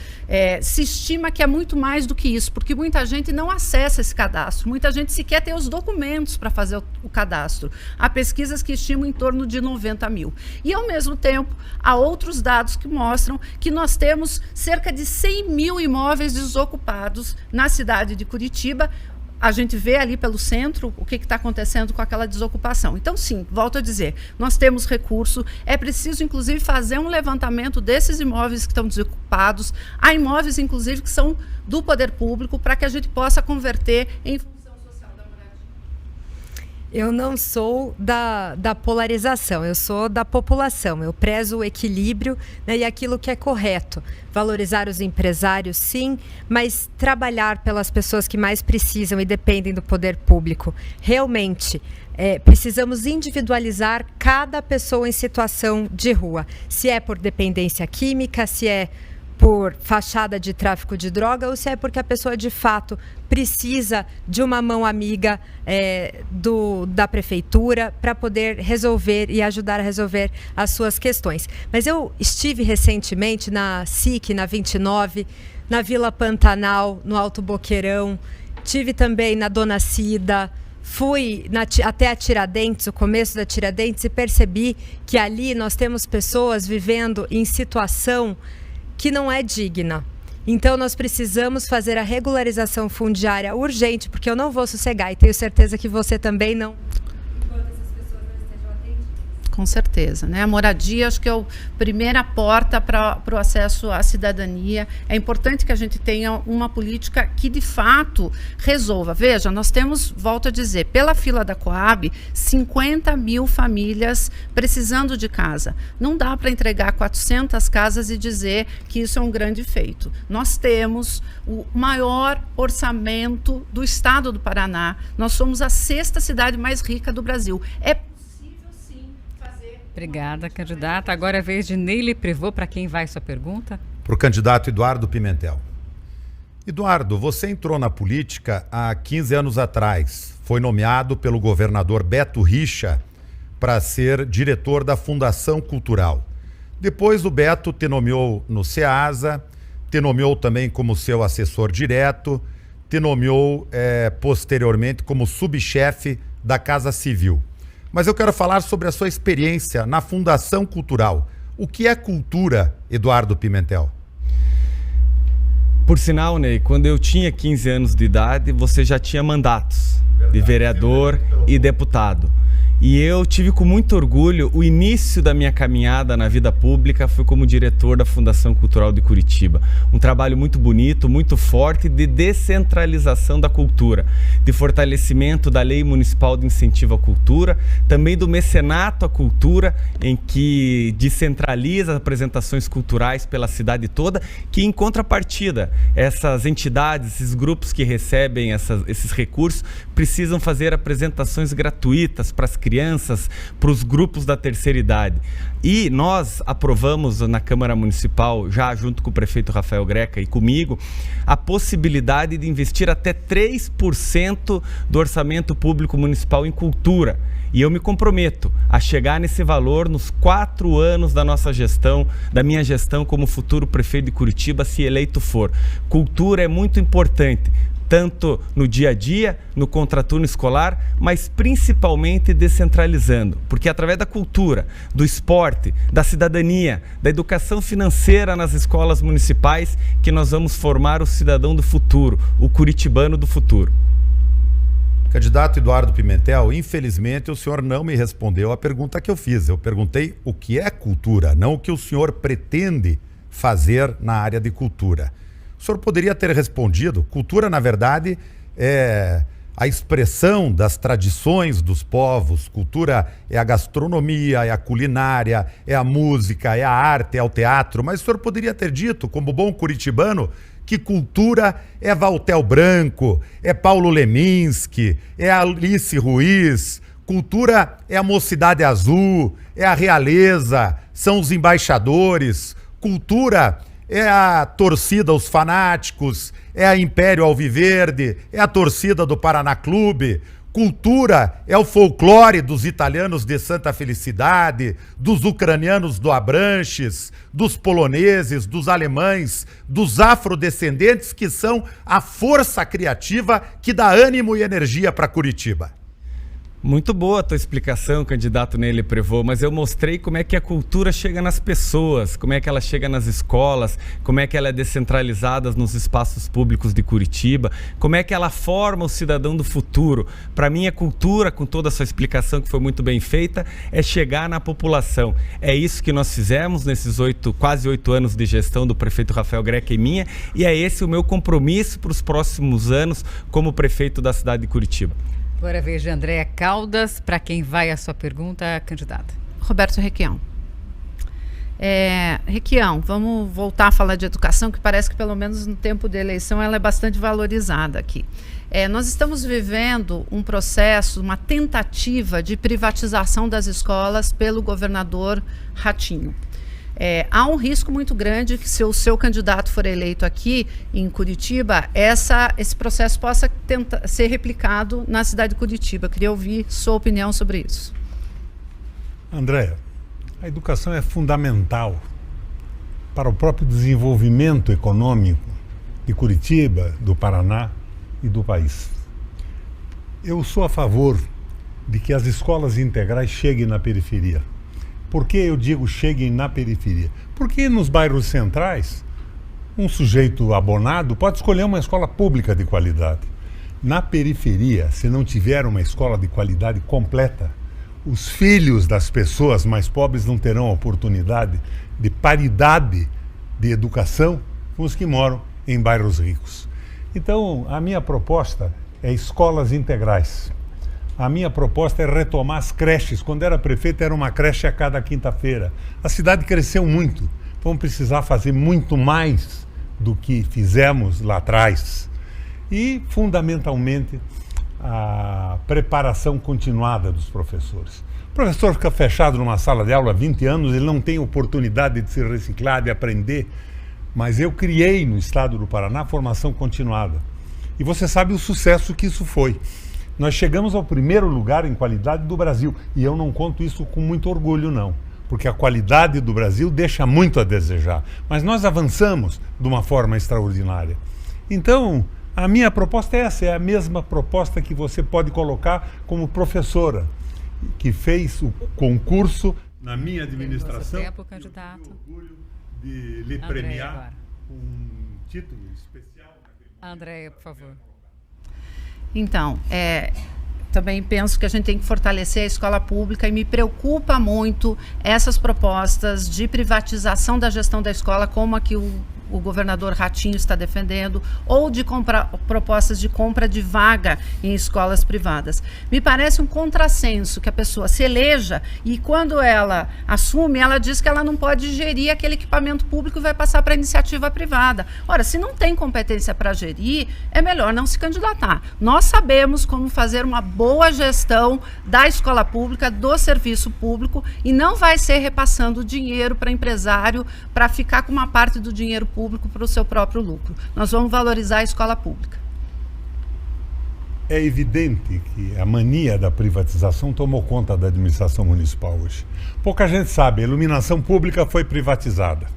Se estima que é muito mais do que isso, porque muita gente não acessa esse cadastro, muita gente sequer tem os documentos para fazer o cadastro. Há pesquisas que estimam em torno de 90 mil. E, ao mesmo tempo, há outros dados que mostram que nós temos cerca de 100 mil imóveis desocupados na cidade de Curitiba. a gente vê ali pelo centro o que está acontecendo com aquela desocupação. Então, sim, volto a dizer, nós temos recurso, é preciso, inclusive, fazer um levantamento desses imóveis que estão desocupados, há imóveis, inclusive, que são do poder público, para que a gente possa converter em função social da moradia. Eu não sou da polarização, eu sou da população. Eu prezo o equilíbrio, né, e aquilo que é correto. Valorizar os empresários, sim, mas trabalhar pelas pessoas que mais precisam e dependem do poder público. Realmente, precisamos individualizar cada pessoa em situação de rua. Se é por dependência química, se é por fachada de tráfico de droga ou se é porque a pessoa de fato precisa de uma mão amiga da prefeitura para poder resolver e ajudar a resolver as suas questões. Mas eu estive recentemente na SIC, na 29, na Vila Pantanal, no Alto Boqueirão, tive também na Dona Cida, fui até a Tiradentes, o começo da Tiradentes, e percebi que ali nós temos pessoas vivendo em situação que não é digna. Então nós precisamos fazer a regularização fundiária urgente, porque eu não vou sossegar e tenho certeza que você também não. Enquanto essas pessoas não estejam atendidas. Com certeza, né? A moradia acho que é a primeira porta para o acesso à cidadania. É importante que a gente tenha uma política que de fato resolva. Veja, nós temos, volto a dizer, pela fila da Coab, 50 mil famílias precisando de casa. Não dá para entregar 400 casas e dizer que isso é um grande feito. Nós temos o maior orçamento do estado do Paraná. Nós somos a 6ª cidade mais rica do Brasil. Obrigada, candidata. Agora é a vez de Neile Prevot. Para quem vai sua pergunta? Para o candidato Eduardo Pimentel. Eduardo, você entrou na política há 15 anos atrás. Foi nomeado pelo governador Beto Richa para ser diretor da Fundação Cultural. Depois o Beto te nomeou no SEASA, te nomeou também como seu assessor direto, te nomeou posteriormente como subchefe da Casa Civil. Mas eu quero falar sobre a sua experiência na Fundação Cultural. O que é cultura, Eduardo Pimentel? Por sinal, Ney, quando eu tinha 15 anos de idade, você já tinha mandatos de vereador e deputado. E eu tive com muito orgulho, o início da minha caminhada na vida pública foi como diretor da Fundação Cultural de Curitiba. Um trabalho muito bonito, muito forte de descentralização da cultura, de fortalecimento da Lei Municipal de Incentivo à Cultura, também do mecenato à cultura, em que descentraliza as apresentações culturais pela cidade toda, que em contrapartida, essas entidades, esses grupos que recebem esses recursos, precisam fazer apresentações gratuitas para as crianças, para os grupos da terceira idade. E nós aprovamos na Câmara Municipal, já junto com o prefeito Rafael Greca e comigo, a possibilidade de investir até 3% do orçamento público municipal em cultura. E eu me comprometo a chegar nesse valor nos 4 anos da nossa gestão, da minha gestão como futuro prefeito de Curitiba, se eleito for. Cultura é muito importante, tanto no dia a dia, no contraturno escolar, mas principalmente descentralizando, porque através da cultura, do esporte, da cidadania, da educação financeira nas escolas municipais, que nós vamos formar o cidadão do futuro, o curitibano do futuro. Candidato Eduardo Pimentel, infelizmente o senhor não me respondeu a pergunta que eu fiz. Eu perguntei o que é cultura, não o que o senhor pretende fazer na área de cultura. O senhor poderia ter respondido, cultura na verdade é a expressão das tradições dos povos, cultura é a gastronomia, é a culinária, é a música, é a arte, é o teatro, mas o senhor poderia ter dito, como bom curitibano, que cultura é Valtel Branco, é Paulo Leminski, é Alice Ruiz, cultura é a Mocidade Azul, é a realeza, são os embaixadores, cultura é a torcida, os fanáticos, é a Império Alviverde, é a torcida do Paraná Clube. Cultura é o folclore dos italianos de Santa Felicidade, dos ucranianos do Abranches, dos poloneses, dos alemães, dos afrodescendentes, que são a força criativa que dá ânimo e energia para Curitiba. Muito boa a tua explicação, candidato Nele Prevot, mas eu mostrei como é que a cultura chega nas pessoas, como é que ela chega nas escolas, como é que ela é descentralizada nos espaços públicos de Curitiba, como é que ela forma o cidadão do futuro. Para mim, a cultura, com toda a sua explicação que foi muito bem feita, é chegar na população. É isso que nós fizemos nesses quase 8 anos de gestão do prefeito Rafael Greca e minha, e é esse o meu compromisso para os próximos anos como prefeito da cidade de Curitiba. Agora veja, Andréa Caldas, para quem vai a sua pergunta, candidata. Roberto Requião. Requião, vamos voltar a falar de educação, que parece que pelo menos no tempo da eleição ela é bastante valorizada aqui. Nós estamos vivendo um processo, uma tentativa de privatização das escolas pelo governador Ratinho. Há um risco muito grande que, se o seu candidato for eleito aqui em Curitiba, esse processo possa ser replicado na cidade de Curitiba. Eu queria ouvir sua opinião sobre isso. Andréa, a educação é fundamental para o próprio desenvolvimento econômico de Curitiba, do Paraná e do país. Eu sou a favor de que as escolas integrais cheguem na periferia. Por que eu digo cheguem na periferia? Porque nos bairros centrais, um sujeito abonado pode escolher uma escola pública de qualidade. Na periferia, se não tiver uma escola de qualidade completa, os filhos das pessoas mais pobres não terão oportunidade de paridade de educação com os que moram em bairros ricos. Então, a minha proposta é escolas integrais. A minha proposta é retomar as creches. Quando era prefeito, era uma creche a cada quinta-feira. A cidade cresceu muito. Vamos precisar fazer muito mais do que fizemos lá atrás. E, fundamentalmente, a preparação continuada dos professores. O professor fica fechado numa sala de aula há 20 anos, ele não tem oportunidade de se reciclar, de aprender. Mas eu criei no estado do Paraná a formação continuada. E você sabe o sucesso que isso foi. Nós chegamos ao primeiro lugar em qualidade do Brasil. E eu não conto isso com muito orgulho, não. Porque a qualidade do Brasil deixa muito a desejar. Mas nós avançamos de uma forma extraordinária. Então, a minha proposta é essa. É a mesma proposta que você pode colocar como professora, que fez o concurso na minha administração. Tempo, candidato. Eu tenho orgulho de lhe premiar com um título especial. Andréa, por favor. Então, também penso que a gente tem que fortalecer a escola pública e me preocupa muito essas propostas de privatização da gestão da escola, como a que o governador Ratinho está defendendo, ou de propostas de compra de vaga em escolas privadas. Me parece um contrassenso que a pessoa se eleja e, quando ela assume, ela diz que ela não pode gerir aquele equipamento público e vai passar para a iniciativa privada. Ora, se não tem competência para gerir, é melhor não se candidatar. Nós sabemos como fazer uma boa gestão da escola pública, do serviço público, e não vai ser repassando dinheiro para empresário para ficar com uma parte do dinheiro público para o seu próprio lucro. Nós vamos valorizar a escola pública. É evidente que a mania da privatização tomou conta da administração municipal hoje. Pouca gente sabe, a iluminação pública foi privatizada.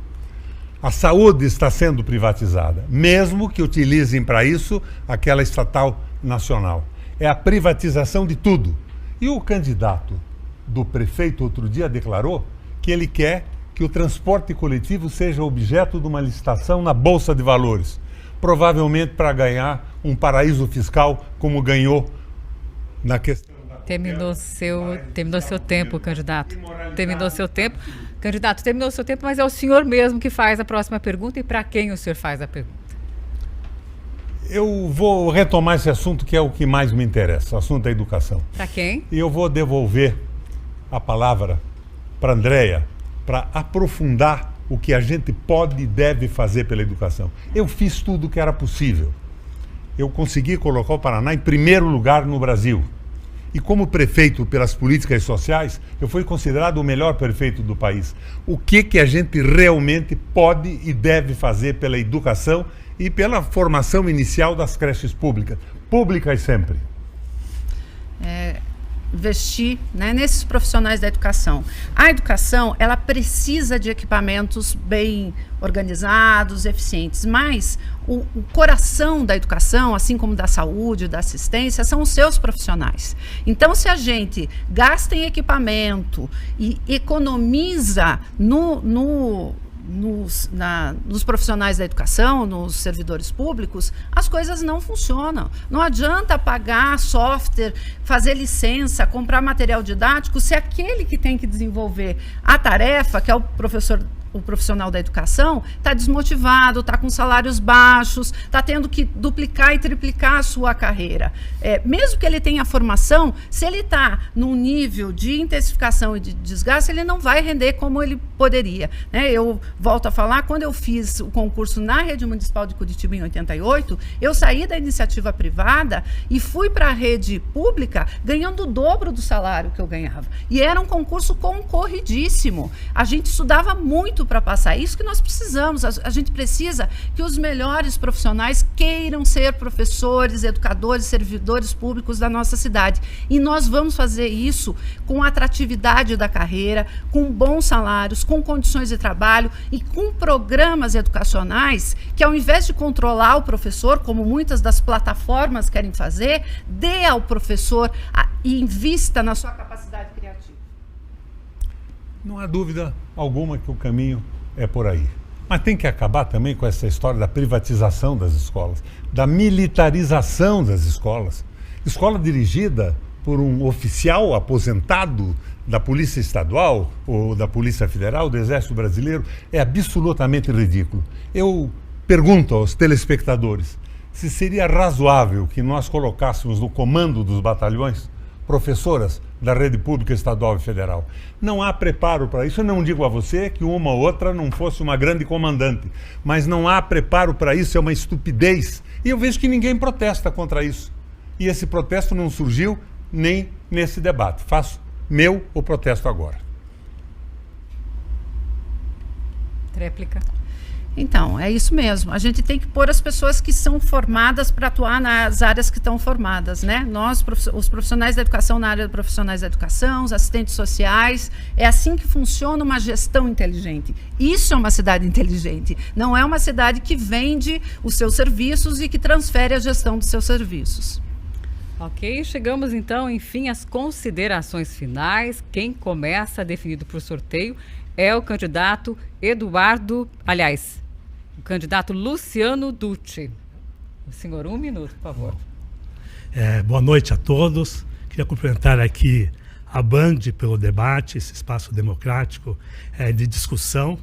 A saúde está sendo privatizada, mesmo que utilizem para isso aquela estatal nacional. É a privatização de tudo. E o candidato do prefeito outro dia declarou que ele quer que o transporte coletivo seja objeto de uma licitação na Bolsa de Valores, provavelmente para ganhar um paraíso fiscal como ganhou na questão da... Terminou seu tempo, candidato. Terminou seu tempo. Candidato, terminou seu tempo, mas é o senhor mesmo que faz a próxima pergunta. E para quem o senhor faz a pergunta? Eu vou retomar esse assunto, que é o que mais me interessa, o assunto da educação. Para quem? E eu vou devolver a palavra para a Andréa, para aprofundar o que a gente pode e deve fazer pela educação. Eu fiz tudo o que era possível. Eu consegui colocar o Paraná em primeiro lugar no Brasil. E como prefeito pelas políticas sociais, eu fui considerado o melhor prefeito do país. O que a gente realmente pode e deve fazer pela educação e pela formação inicial das creches públicas? Públicas sempre. investir, né, nesses profissionais da educação. A educação, ela precisa de equipamentos bem organizados, eficientes, mas o coração da educação, assim como da saúde, da assistência, são os seus profissionais. Então, se a gente gasta em equipamento e economiza nos profissionais da educação, nos servidores públicos, as coisas não funcionam. Não adianta pagar software, fazer licença, comprar material didático, se aquele que tem que desenvolver a tarefa, que é o profissional da educação, está desmotivado, está com salários baixos, está tendo que duplicar e triplicar a sua carreira. Mesmo que ele tenha formação, se ele está num nível de intensificação e de desgaste, ele não vai render como ele poderia, né? Eu volto a falar, quando eu fiz o concurso na Rede Municipal de Curitiba em 88, eu saí da iniciativa privada e fui para a rede pública ganhando o dobro do salário que eu ganhava. E era um concurso concorridíssimo. A gente estudava muito para passar. É isso que nós precisamos. A gente precisa que os melhores profissionais queiram ser professores, educadores, servidores públicos da nossa cidade. E nós vamos fazer isso com a atratividade da carreira, com bons salários, com condições de trabalho e com programas educacionais que, ao invés de controlar o professor, como muitas das plataformas querem fazer, dê ao professor e invista na sua capacidade criativa. Não há dúvida alguma que o caminho é por aí. Mas tem que acabar também com essa história da privatização das escolas, da militarização das escolas. Escola dirigida por um oficial aposentado da Polícia Estadual ou da Polícia Federal, do Exército Brasileiro, é absolutamente ridículo. Eu pergunto aos telespectadores se seria razoável que nós colocássemos no comando dos batalhões professoras da rede pública estadual e federal. Não há preparo para isso. Eu não digo a você que uma ou outra não fosse uma grande comandante, mas não há preparo para isso, é uma estupidez. E eu vejo que ninguém protesta contra isso. E esse protesto não surgiu nem nesse debate. Faço meu o protesto agora. Tréplica. Então, é isso mesmo. A gente tem que pôr as pessoas que são formadas para atuar nas áreas que estão formadas, né? Nós, os profissionais da educação na área de profissionais da educação, os assistentes sociais, é assim que funciona uma gestão inteligente. Isso é uma cidade inteligente. Não é uma cidade que vende os seus serviços e que transfere a gestão dos seus serviços. Ok, chegamos então, enfim, às considerações finais. Quem começa, definido por sorteio, é o candidato o candidato Luciano Dutti. O senhor, 1 minuto, por favor. Boa noite a todos. Queria cumprimentar aqui a Band pelo debate, esse espaço democrático de discussão.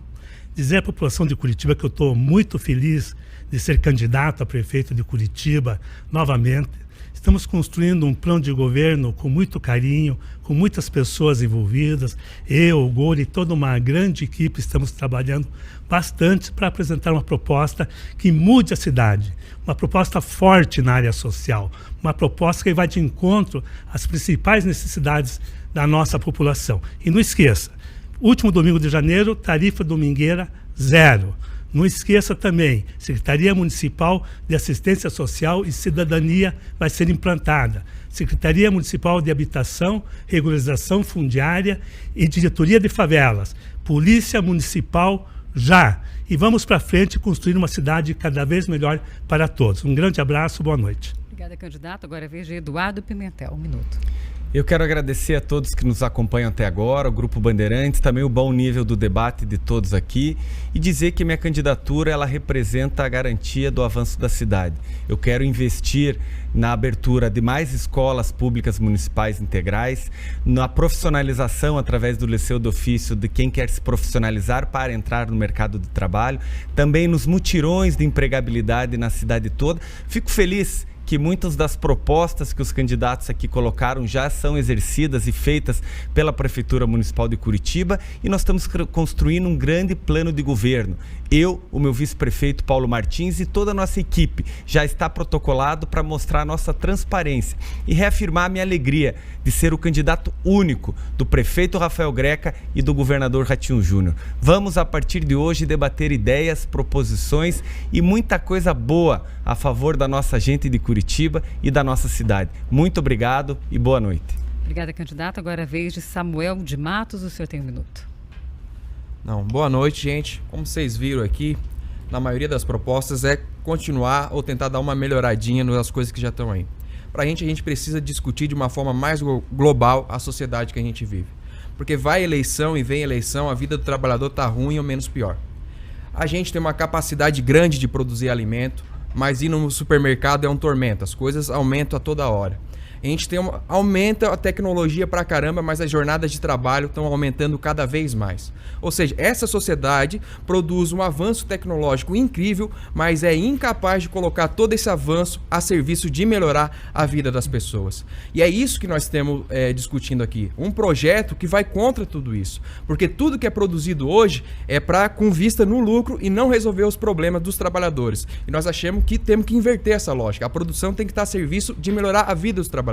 Dizer à população de Curitiba que eu estou muito feliz de ser candidato a prefeito de Curitiba novamente. Estamos construindo um plano de governo com muito carinho, com muitas pessoas envolvidas. Eu, o Gori, toda uma grande equipe, estamos trabalhando bastante para apresentar uma proposta que mude a cidade. Uma proposta forte na área social. Uma proposta que vai de encontro às principais necessidades da nossa população. E não esqueça, último domingo de janeiro, tarifa domingueira 0. Não esqueça também, Secretaria Municipal de Assistência Social e Cidadania vai ser implantada. Secretaria Municipal de Habitação, Regularização Fundiária e Diretoria de Favelas. Polícia Municipal já. E vamos para frente construir uma cidade cada vez melhor para todos. Um grande abraço, boa noite. Obrigada, candidato. Agora é a vez de Eduardo Pimentel. 1 minuto. Eu quero agradecer a todos que nos acompanham até agora, o Grupo Bandeirantes, também o bom nível do debate de todos aqui, e dizer que minha candidatura ela representa a garantia do avanço da cidade. Eu quero investir na abertura de mais escolas públicas municipais integrais, na profissionalização através do Liceu do Ofício de quem quer se profissionalizar para entrar no mercado de trabalho, também nos mutirões de empregabilidade na cidade toda. Fico feliz que muitas das propostas que os candidatos aqui colocaram já são exercidas e feitas pela Prefeitura Municipal de Curitiba, e nós estamos construindo um grande plano de governo. Eu, o meu vice-prefeito Paulo Martins e toda a nossa equipe já está protocolado para mostrar a nossa transparência e reafirmar a minha alegria de ser o candidato único do prefeito Rafael Greca e do governador Ratinho Júnior. Vamos, a partir de hoje, debater ideias, proposições e muita coisa boa a favor da nossa gente de Curitiba e da nossa cidade. Muito obrigado e boa noite. Obrigada, candidato. Agora é a vez de Samuel de Matos. O senhor tem 1 minuto. Não, boa noite, gente. Como vocês viram aqui, na maioria das propostas é continuar ou tentar dar uma melhoradinha nas coisas que já estão aí. Pra gente, a gente precisa discutir de uma forma mais global a sociedade que a gente vive. Porque vai eleição e vem eleição, a vida do trabalhador tá ruim ou menos pior. A gente tem uma capacidade grande de produzir alimento, mas ir no supermercado é um tormento, as coisas aumentam a toda hora. A gente aumenta a tecnologia pra caramba, mas as jornadas de trabalho estão aumentando cada vez mais. Ou seja, essa sociedade produz um avanço tecnológico incrível, mas é incapaz de colocar todo esse avanço a serviço de melhorar a vida das pessoas. E é isso que nós estamos discutindo aqui. Um projeto que vai contra tudo isso. Porque tudo que é produzido hoje é com vista no lucro e não resolver os problemas dos trabalhadores. E nós achamos que temos que inverter essa lógica. A produção tem que estar a serviço de melhorar a vida dos trabalhadores.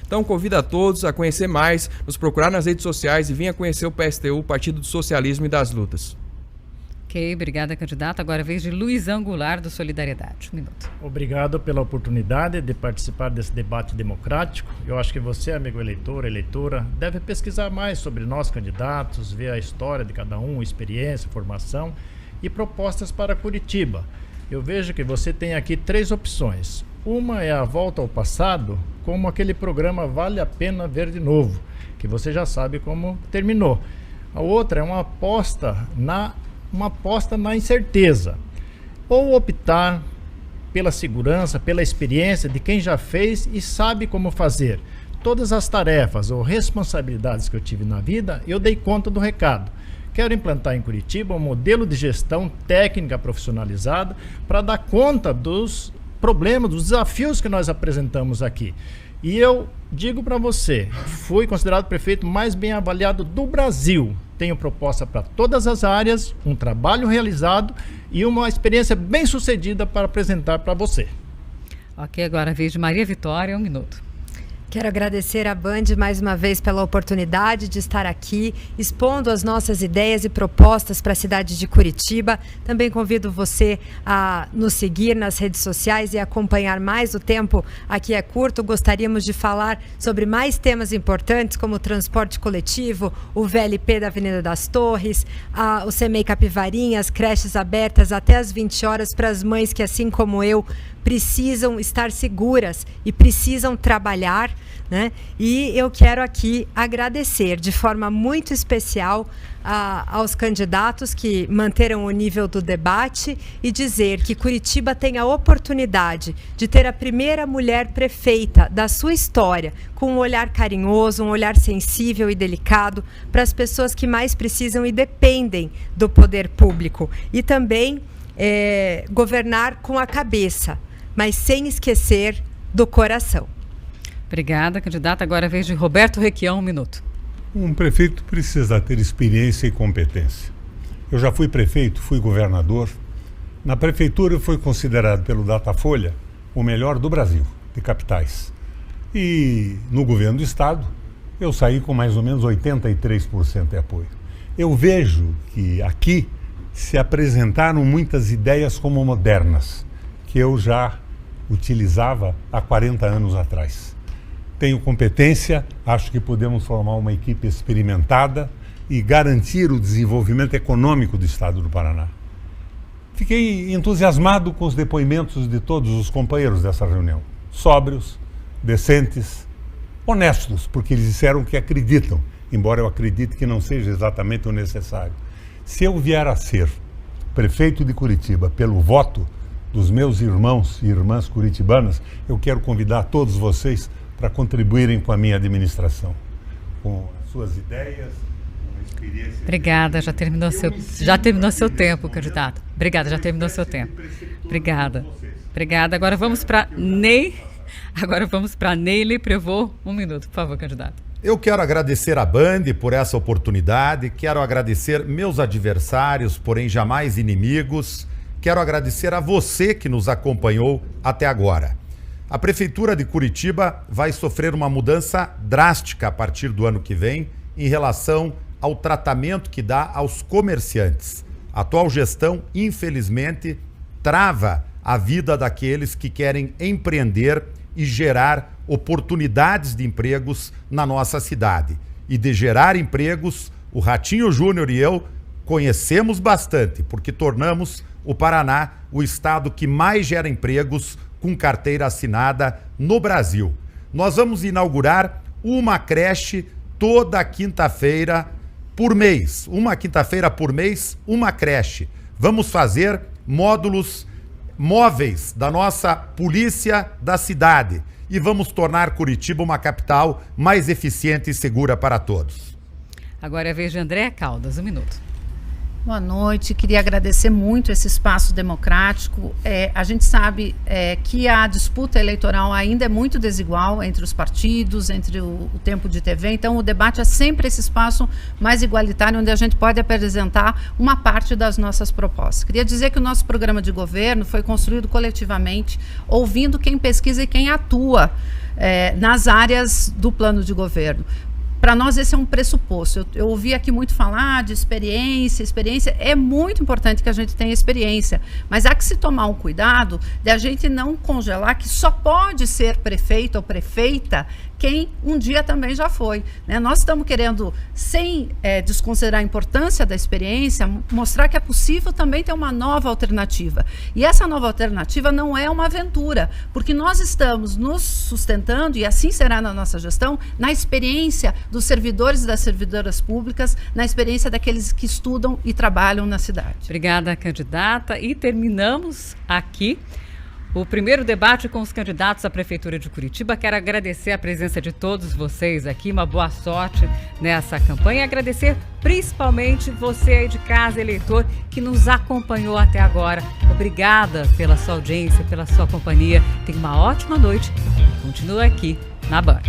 Então convido a todos a conhecer mais, nos procurar nas redes sociais e venha conhecer o PSTU, Partido do Socialismo e das Lutas. Ok, obrigada, candidato. Agora é a vez de Luiz Angular, do Solidariedade. 1 minuto. Obrigado pela oportunidade de participar desse debate democrático. Eu acho que você, amigo eleitor, eleitora, deve pesquisar mais sobre nós candidatos, ver a história de cada um, experiência, formação e propostas para Curitiba. Eu vejo que você tem aqui 3 opções. Uma é a volta ao passado, como aquele programa Vale a Pena Ver de Novo, que você já sabe como terminou. A outra é uma aposta na incerteza. Ou optar pela segurança, pela experiência de quem já fez e sabe como fazer. Todas as tarefas ou responsabilidades que eu tive na vida, eu dei conta do recado. Quero implantar em Curitiba um modelo de gestão técnica profissionalizada para dar conta dos problemas, dos desafios que nós apresentamos aqui. E eu digo para você, fui considerado o prefeito mais bem avaliado do Brasil. Tenho proposta para todas as áreas, um trabalho realizado e uma experiência bem sucedida para apresentar para você. Ok, agora a vez de Maria Vitória, 1 minuto. Quero agradecer à Band mais uma vez pela oportunidade de estar aqui, expondo as nossas ideias e propostas para a cidade de Curitiba. Também convido você a nos seguir nas redes sociais e acompanhar mais. O tempo aqui é curto, gostaríamos de falar sobre mais temas importantes, como o transporte coletivo, o VLP da Avenida das Torres, o CEMEI Capivarinha, as creches abertas até às 20 horas para as mães que, assim como eu, precisam estar seguras e precisam trabalhar, né? E eu quero aqui agradecer de forma muito especial aos candidatos que manteram o nível do debate e dizer que Curitiba tem a oportunidade de ter a primeira mulher prefeita da sua história, com um olhar carinhoso, um olhar sensível e delicado para as pessoas que mais precisam e dependem do poder público. E também governar com a cabeça, mas sem esquecer do coração. Obrigada, candidata. Agora é a vez de Roberto Requião, 1 minuto. Um prefeito precisa ter experiência e competência. Eu já fui prefeito, fui governador. Na prefeitura eu fui considerado pelo Datafolha o melhor do Brasil, de capitais. E no governo do estado eu saí com mais ou menos 83% de apoio. Eu vejo que aqui se apresentaram muitas ideias como modernas, que eu já utilizava há 40 anos atrás. Tenho competência, acho que podemos formar uma equipe experimentada e garantir o desenvolvimento econômico do estado do Paraná. Fiquei entusiasmado com os depoimentos de todos os companheiros dessa reunião. Sóbrios, decentes, honestos, porque eles disseram que acreditam, embora eu acredite que não seja exatamente o necessário. Se eu vier a ser prefeito de Curitiba pelo voto dos meus irmãos e irmãs curitibanas, eu quero convidar todos vocês para contribuírem com a minha administração, com as suas ideias, com a experiência. Obrigada, já terminou seu tempo, candidato. Obrigada, já terminou seu tempo. Obrigada. Obrigada. Agora vamos para Neile Prevô. 1 minuto, por favor, candidato. Eu quero agradecer a Band por essa oportunidade, quero agradecer meus adversários, porém jamais inimigos. Quero agradecer a você que nos acompanhou até agora. A Prefeitura de Curitiba vai sofrer uma mudança drástica a partir do ano que vem em relação ao tratamento que dá aos comerciantes. A atual gestão, infelizmente, trava a vida daqueles que querem empreender e gerar oportunidades de empregos na nossa cidade. E de gerar empregos, o Ratinho Júnior e eu conhecemos bastante, porque tornamos o Paraná o estado que mais gera empregos com carteira assinada no Brasil. Nós vamos inaugurar uma creche toda quinta-feira por mês. Uma quinta-feira por mês, uma creche. Vamos fazer módulos móveis da nossa polícia da cidade e vamos tornar Curitiba uma capital mais eficiente e segura para todos. Agora é a vez de Andréa Caldas, 1 minuto. Boa noite, queria agradecer muito esse espaço democrático. A gente sabe que a disputa eleitoral ainda é muito desigual entre os partidos, entre o tempo de TV, então o debate é sempre esse espaço mais igualitário, onde a gente pode apresentar uma parte das nossas propostas. Queria dizer que o nosso programa de governo foi construído coletivamente, ouvindo quem pesquisa e quem atua nas áreas do plano de governo. Para nós esse é um pressuposto. Eu ouvi aqui muito falar de experiência. Experiência é muito importante que a gente tenha experiência, mas há que se tomar um cuidado de a gente não congelar que só pode ser prefeito ou prefeita quem um dia também já foi, né? Nós estamos querendo, sem desconsiderar a importância da experiência, mostrar que é possível também ter uma nova alternativa. E essa nova alternativa não é uma aventura, porque nós estamos nos sustentando, e assim será na nossa gestão, na experiência dos servidores e das servidoras públicas, na experiência daqueles que estudam e trabalham na cidade. Obrigada, candidata. E terminamos aqui o primeiro debate com os candidatos à Prefeitura de Curitiba. Quero agradecer a presença de todos vocês aqui, uma boa sorte nessa campanha e agradecer principalmente você aí de casa, eleitor, que nos acompanhou até agora. Obrigada pela sua audiência, pela sua companhia. Tenha uma ótima noite. Continua aqui na Band.